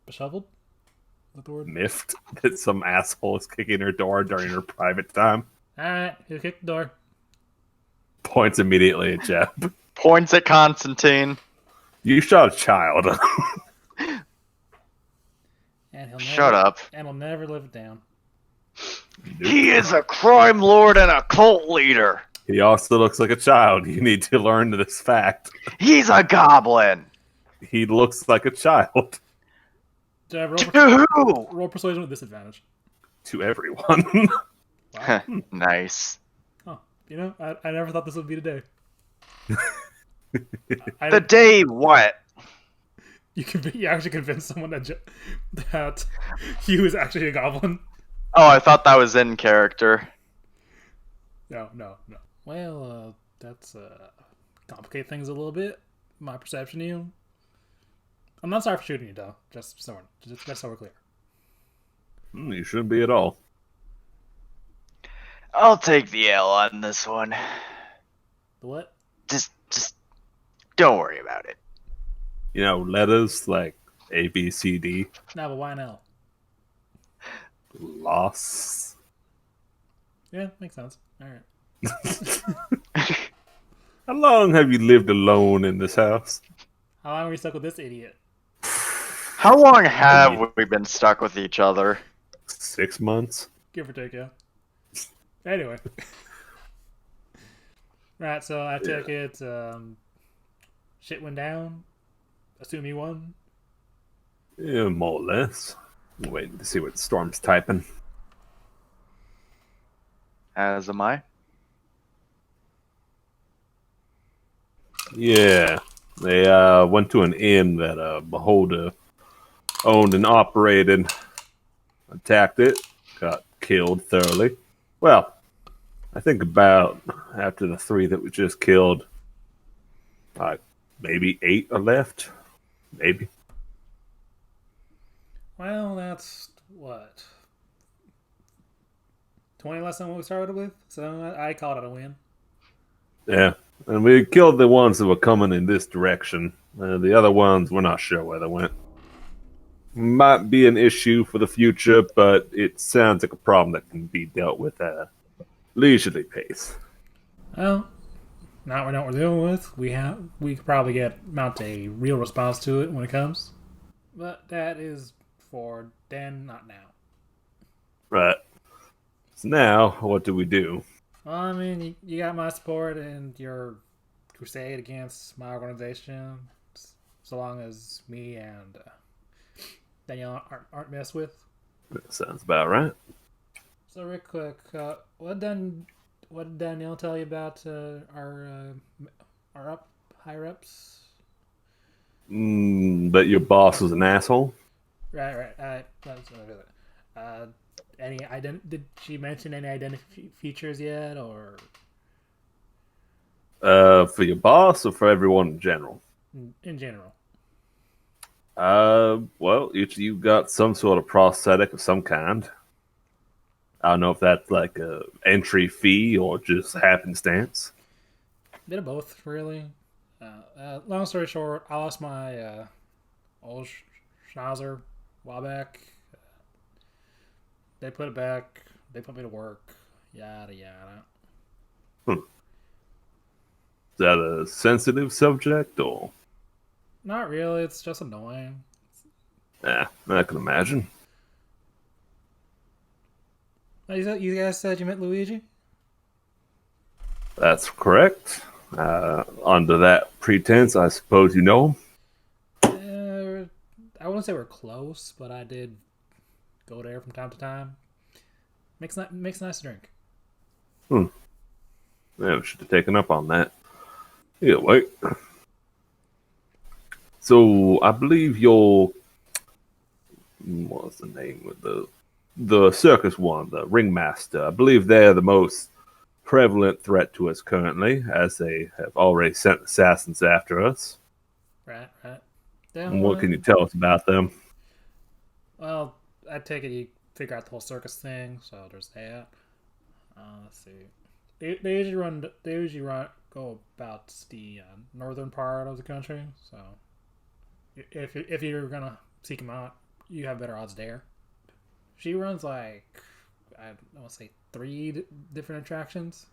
disheveled. Is that the word? Miffed that some asshole is kicking her door during her private time. Alright, you kick the door. Points immediately at Jeb. Points at Constantine. You shot a child. And he'll Shut up. And he'll never live it down. He is a crime lord and a cult leader. He also looks like a child. You need to learn this fact. He's a goblin. He looks like a child Jab, To who? roll persuasion with disadvantage. to everyone. Wow. Nice. Oh, I never thought this would be today. I, The day what? you actually convinced someone that he was actually a goblin. Oh, I thought that was in character. No. Well, that's complicate things a little bit. My perception of you. I'm not sorry for shooting you, though. Just so we're clear. You shouldn't be at all. I'll take the L on this one. The what? Just don't worry about it. Letters like A, B, C, D. No, but why now? Loss. Yeah, makes sense. All right. How long have you lived alone in this house? How long are we stuck with this idiot? How long have we been stuck with each other? 6 months. Give or take, yeah. Anyway. Right, so I take it. Shit went down. Assume you won. Yeah, more or less. Waiting to see what Storm's typing. As am I. Yeah, they went to an inn that Beholder owned and operated. Attacked it, got killed thoroughly. Well, I think about after the 3 that we just killed, maybe 8 are left. Maybe. Well, that's what? 20 less than what we started with? So I called it a win. Yeah, and we killed the ones that were coming in this direction. The other ones, we're not sure where they went. Might be an issue for the future, but it sounds like a problem that can be dealt with at a leisurely pace. Well, Now we know what we're dealing with. We could probably mount a real response to it when it comes. But that is for then, not now. Right. So now, what do we do? Well, I mean, you got my support in your crusade against my organization, so long as me and Danielle aren't messed with. That sounds about right. So real quick, what did Danielle tell you about our higher ups? That your boss was an asshole? Right. That's what I feel. Did she mention any identity features yet, or For your boss or for everyone in general? in general? Well, each of you got some sort of prosthetic of some kind. I don't know if that's like a entry fee or just happenstance. Bit of both, really. Long story short, I lost my old schnauzer a while back. They put it back. They put me to work. Yada yada. Is that a sensitive subject or? Not really. It's just annoying. Yeah, I can imagine. Oh, you guys said you met Luigi? That's correct. Under that pretense, I suppose you know him. I wouldn't say we're close, but I did go there from time to time. Makes nice drink. Yeah, we should have taken up on that. Yeah, wait. So I believe your what was the name of the circus one, the ringmaster. I believe they're the most prevalent threat to us currently, as they have already sent assassins after us. Right. And what can you tell us about them? Well, I take it you figure out the whole circus thing, so there's that. Let's see. They usually go about the northern part of the country. So if you're gonna seek them out, you have better odds there. She runs like I want to say 3 different attractions.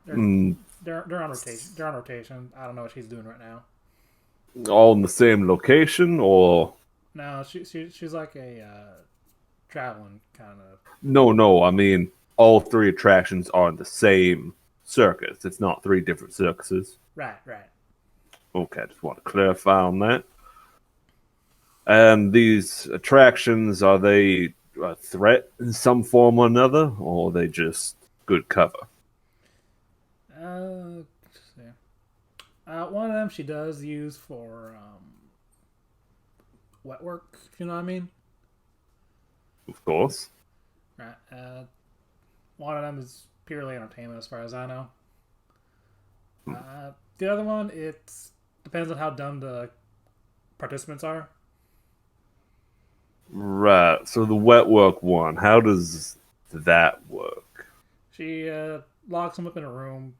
They're on rotation. They're on rotation. I don't know what she's doing right now. All in the same location, or No, she's like a traveling kind of. no. I mean, all 3 attractions are in the same circus. It's not 3 different circuses. Right. Okay, I just want to clarify on that. And these attractions, are they a threat in some form or another, or are they just good cover? Let's see. One of them she does use for wet work, if you know what I mean. Of course. Right. One of them is purely entertainment, as far as I know. The other one, it depends on how dumb the participants are. Right. So the wet work one, how does that work? She locks them up in a room,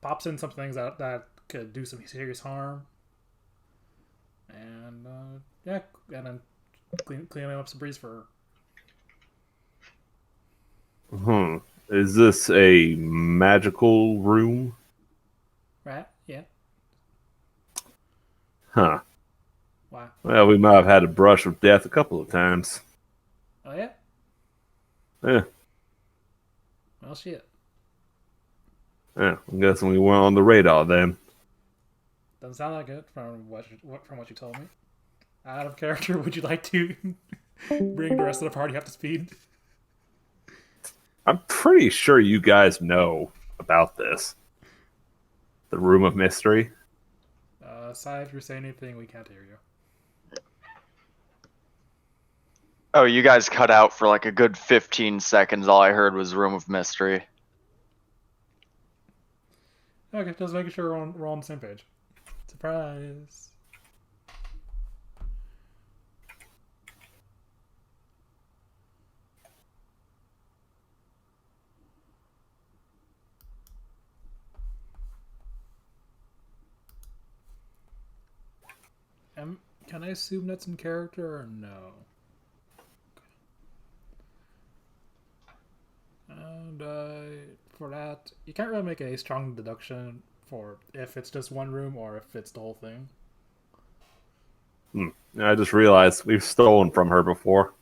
pops in some things that could do some serious harm, and and then cleaning up some breeze for her. Is this a magical room? Right? Yeah. Huh. Wow. Well, we might have had a brush with death a couple of times. Oh yeah. Yeah. Well, shit. Yeah. I'm guessing we weren't on the radar then. Doesn't sound like it from what you told me. Out of character, would you like to bring the rest of the party up to speed? I'm pretty sure you guys know about this. The Room of Mystery. Aside if you're saying anything, we can't hear you. Oh, you guys cut out for like a good 15 seconds. All I heard was Room of Mystery. Okay, just making sure we're on the same page. Surprise. Can I assume that's in character or no? And for that, you can't really make a strong deduction for if it's just one room or if it's the whole thing. I just realized we've stolen from her before.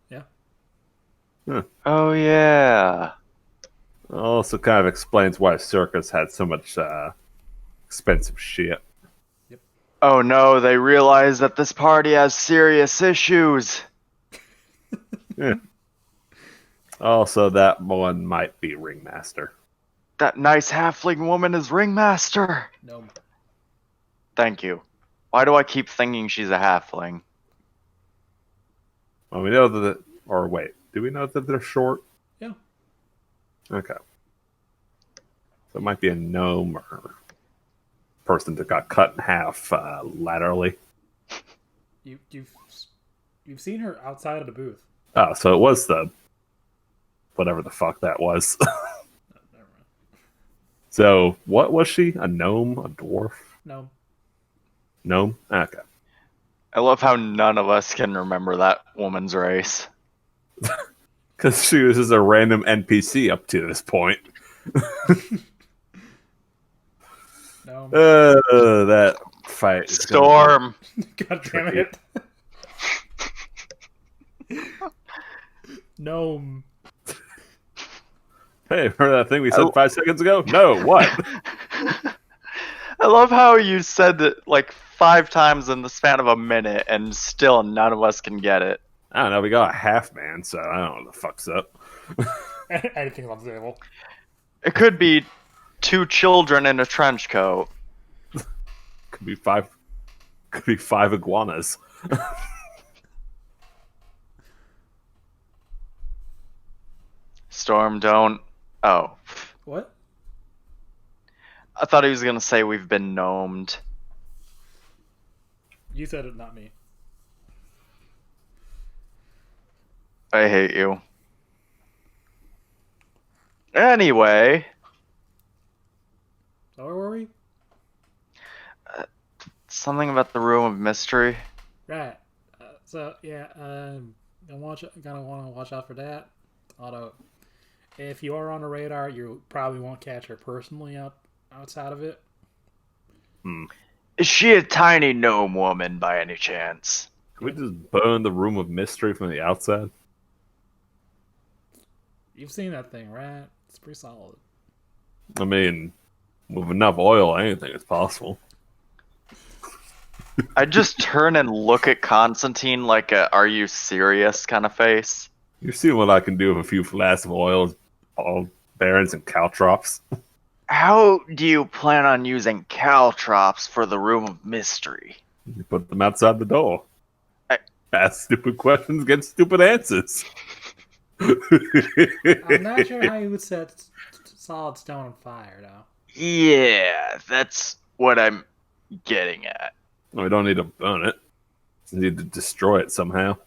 Yeah. Oh yeah. Also kind of explains why Circus had so much expensive shit. Oh no, they realize that this party has serious issues. Yeah. Also, that one might be Ringmaster. That nice halfling woman is ringmaster. No. Thank you. Why do I keep thinking she's a halfling? Well, we know that... Or wait, do we know that they're short? Yeah. Okay. So it might be a gnome or person that got cut in half laterally. You've seen her outside of the booth. Oh, so it was the... whatever the fuck that was. Oh, never mind. So, what was she? A gnome? A dwarf? No. Gnome? Okay. I love how none of us can remember that woman's race. Because she was just a random NPC up to this point. No. That fight is Storm. God damn it. Gnome. Hey, remember that thing we said 5 seconds ago? No, what? I love how you said it like 5 times in the span of a minute, and still none of us can get it. I don't know, we got a half man, so I don't know what the fuck's up. Anything's on the table. It could be 2 children in a trench coat. Could be five iguanas. Storm, don't. Oh. What? I thought he was going to say we've been gnomed. You said it, not me. I hate you. Anyway. So where were we? Something about the room of mystery. Right. So yeah, gonna want to watch out for that. Although, if you are on the radar, you probably won't catch her personally outside of it. Is she a tiny gnome woman by any chance? Can we just burn the room of mystery from the outside? You've seen that thing, right? It's pretty solid. I mean, with enough oil, anything is possible. I just turn and look at Constantine like a "Are you serious?" kind of face. You see what I can do with a few flasks of oil, all barons and caltrops. How do you plan on using caltrops for the room of mystery? You put them outside the door. I- Ask stupid questions, get stupid answers. I'm not sure how you would set solid stone on fire, though. Yeah, that's what I'm getting at. We don't need to burn it. We need to destroy it somehow.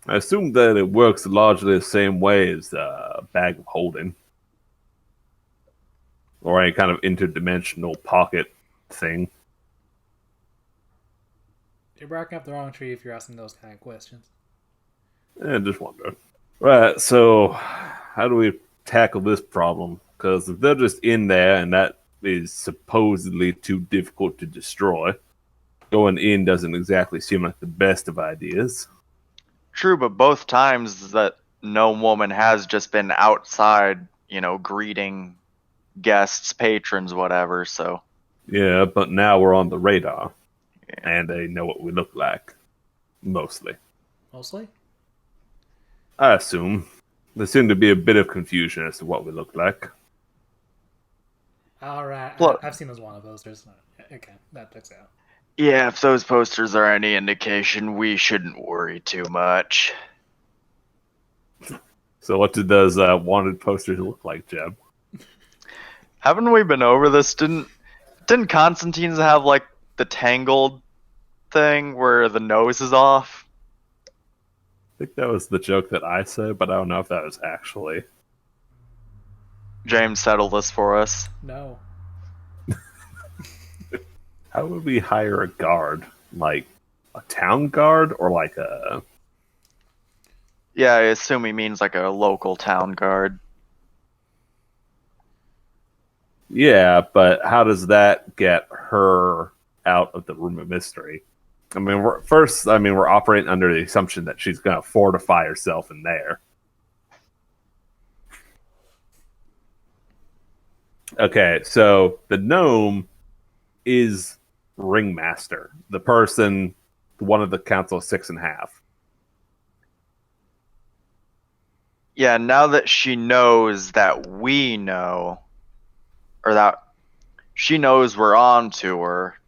I assume that it works largely the same way as a bag of holding. Or any kind of interdimensional pocket thing. You're barking up the wrong tree if you're asking those kind of questions. Just wonder. Right, so how do we tackle this problem? Because if they're just in there and that is supposedly too difficult to destroy, going in doesn't exactly seem like the best of ideas. True, but both times that gnome woman has just been outside, greeting guests, patrons, whatever, so. Yeah, but now we're on the radar. Yeah. And they know what we look like. Mostly. Mostly? I assume. There seemed to be a bit of confusion as to what we look like. Alright, I've seen one of those. There's okay, that checks out. Yeah, if those posters are any indication, we shouldn't worry too much. So what did those wanted posters look like, Jeb? Haven't we been over this? Didn't Constantine's have, like, the tangled thing where the nose is off? I think that was the joke that I said, but I don't know if that was actually. James, settle this for us. No. How would we hire a guard? Like a town guard or like a... Yeah, I assume he means like a local town guard. Yeah, but how does that get her out of the room of mystery? I mean, we're operating under the assumption that she's going to fortify herself in there. Okay, so the gnome is ringmaster, one of the council of 6.5. Yeah, now that she knows that we know, or that she knows we're on to her,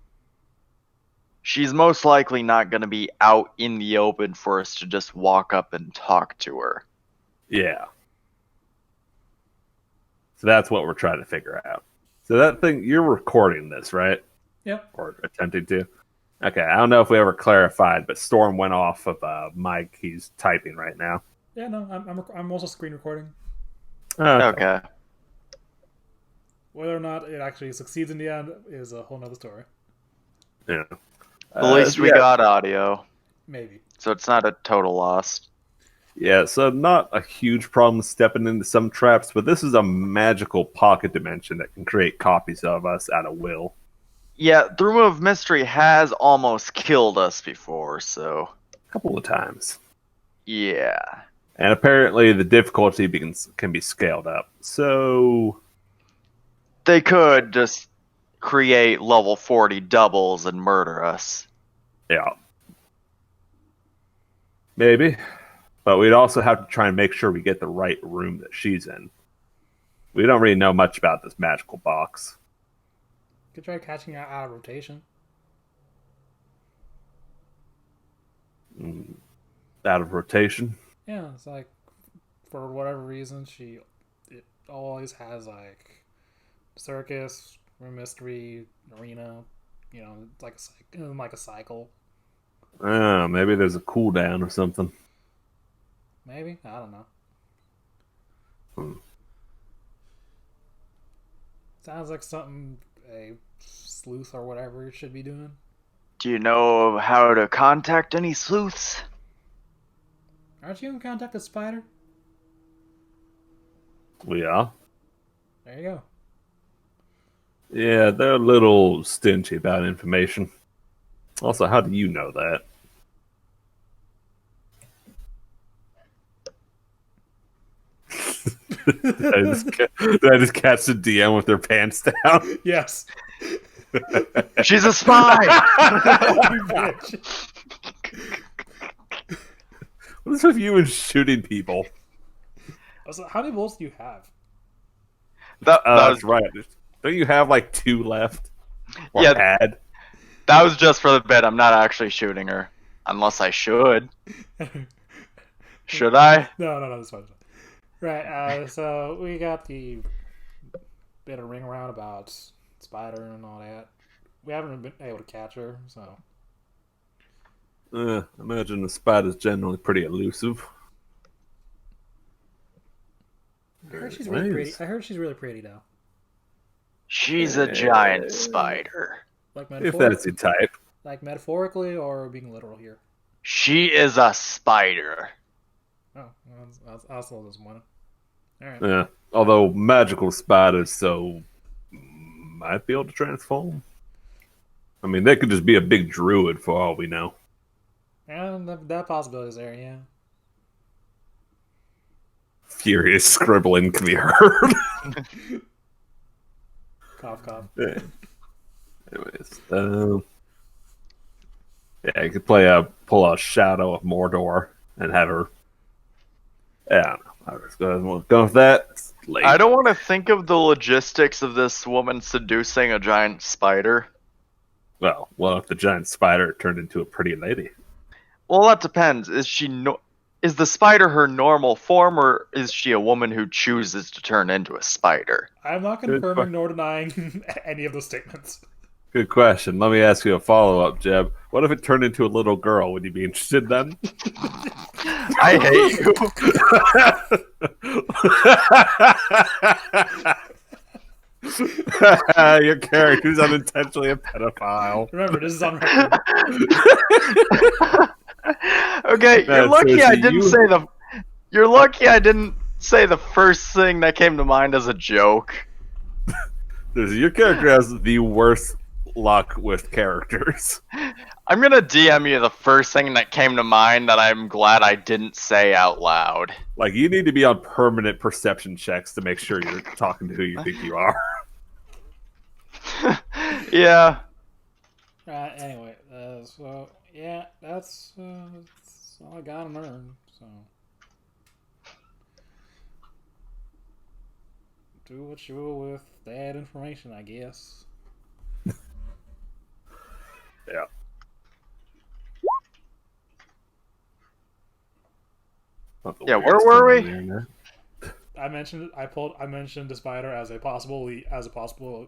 she's most likely not going to be out in the open for us to just walk up and talk to her. Yeah. So that's what we're trying to figure out. So that thing, you're recording this, right? Yep. Or attempting to? Okay, I don't know if we ever clarified, but Storm went off of mic. He's typing right now. Yeah, no, I'm also screen recording. Okay. Whether or not it actually succeeds in the end is a whole nother story. Yeah. At least we got audio, Maybe. so it's not a total loss. Yeah, so not a huge problem stepping into some traps, but this is a magical pocket dimension that can create copies of us at a will. Yeah, the Room of Mystery has almost killed us before, so... A couple of times. Yeah. And apparently the difficulty can be scaled up. So... They could just create level 40 doubles and murder us. Yeah. Maybe. But we'd also have to try and make sure we get the right room that she's in. We don't really know much about this magical box. Could try catching her out of rotation. Out of rotation? Yeah, it's like, for whatever reason, it always has like circus, room mystery, arena. You know, it's like a cycle. Maybe there's a cooldown or something. Maybe, I don't know. Sounds like something a sleuth or whatever should be doing. Do you know how to contact any sleuths? Aren't you in contact with Spider? Yeah. There you go. Yeah, they're a little stingy about information. Also, how do you know that? Did I just catch the DM with their pants down? Yes. She's a spy! You bitch. What's with you and shooting people? Also, how many bullets do you have? That was That's right. Don't you have like 2 left? Or Yeah. had? That was just for the bit. I'm not actually shooting her. Unless I should. Should I? No, that's fine. Right, so we got the bit of ring around about Spider and all that. We haven't been able to catch her, so... Imagine the spider's generally pretty elusive. I heard she's really pretty. I heard she's really pretty, though. She's a giant spider. Like If that's your type. like metaphorically or being literal here? She is a spider. Oh, well, I was a little disappointed. Alright. Yeah. Although magical spiders, so might be able to transform. I mean, they could just be a big druid for all we know. And that possibility is there, yeah. Furious scribbling can be heard. Cough, cough. Yeah. Anyways, yeah, you could pull a Shadow of Mordor and have her. Yeah, I don't know. I was going with that. It's late. I don't want to think of the logistics of this woman seducing a giant spider. Well, what if the giant spider turned into a pretty lady? Well, that depends. Is the spider her normal form, or is she a woman who chooses to turn into a spider? I'm not confirming nor denying any of those statements. Good question. Let me ask you a follow-up, Jeb. What if it turned into a little girl? Would you be interested then? I hate you. Your character's unintentionally a pedophile. Remember, this is on record. Okay, you're lucky I didn't say You're lucky I didn't say the first thing that came to mind as a joke. Your character has the worst luck with characters. I'm gonna DM you the first thing that came to mind that I'm glad I didn't say out loud. Like, you need to be on permanent perception checks to make sure you're talking to who you think you are. Yeah. Anyway, so yeah, that's all I got to learn. So do what you will with that information, I guess. Yeah. Yeah, where were we? I mentioned the spider as a possible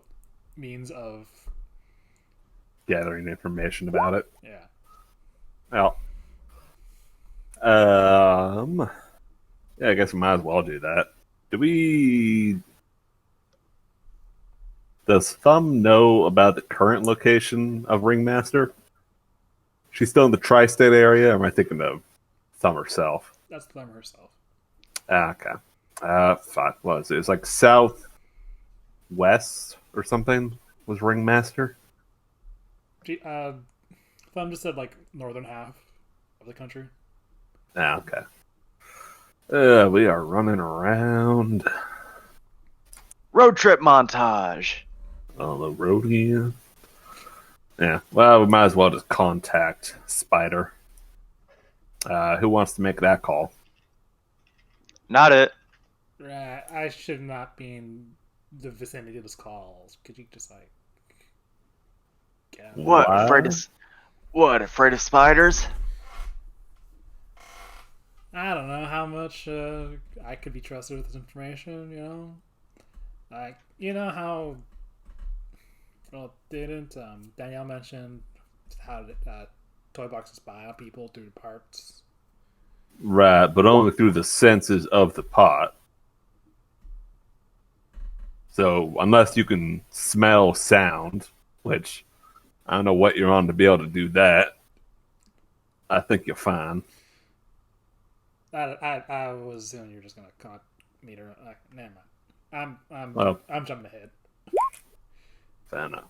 means of gathering information about it. Yeah. Well, yeah, I guess we might as well do that. Does Thumb know about the current location of Ringmaster? She's still in the tri-state area, or am I thinking of Thumb herself? That's Thumb herself. Okay. Fine. What was it? It's like southwest or something was Ringmaster? Thumb just said like northern half of the country. Okay. We are running around. Road trip montage. On the road again. Yeah. Well, we might as well just contact Spider. Who wants to make that call? Not it. Right. I should not be in the vicinity of his calls. Could you just like get out? What? Afraid of spiders? I don't know how much I could be trusted with this information, you know? Like, you know how... Well, didn't Danielle mention how toy boxes spy on people through parts? Right, but only through the senses of the pot. So, unless you can smell sound, which I don't know what you're on to be able to do that, I think you're fine. I was assuming you're just gonna con meet her. Never mind. I'm jumping ahead. Fair enough.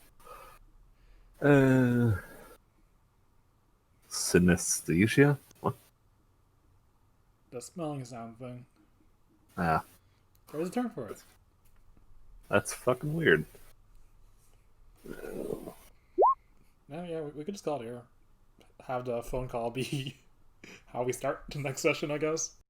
Synesthesia? What? The smelling sound thing. Ah, There's a term for it. that's fucking weird. No, yeah, we could just call it here. Have the phone call be how we start the next session, I guess.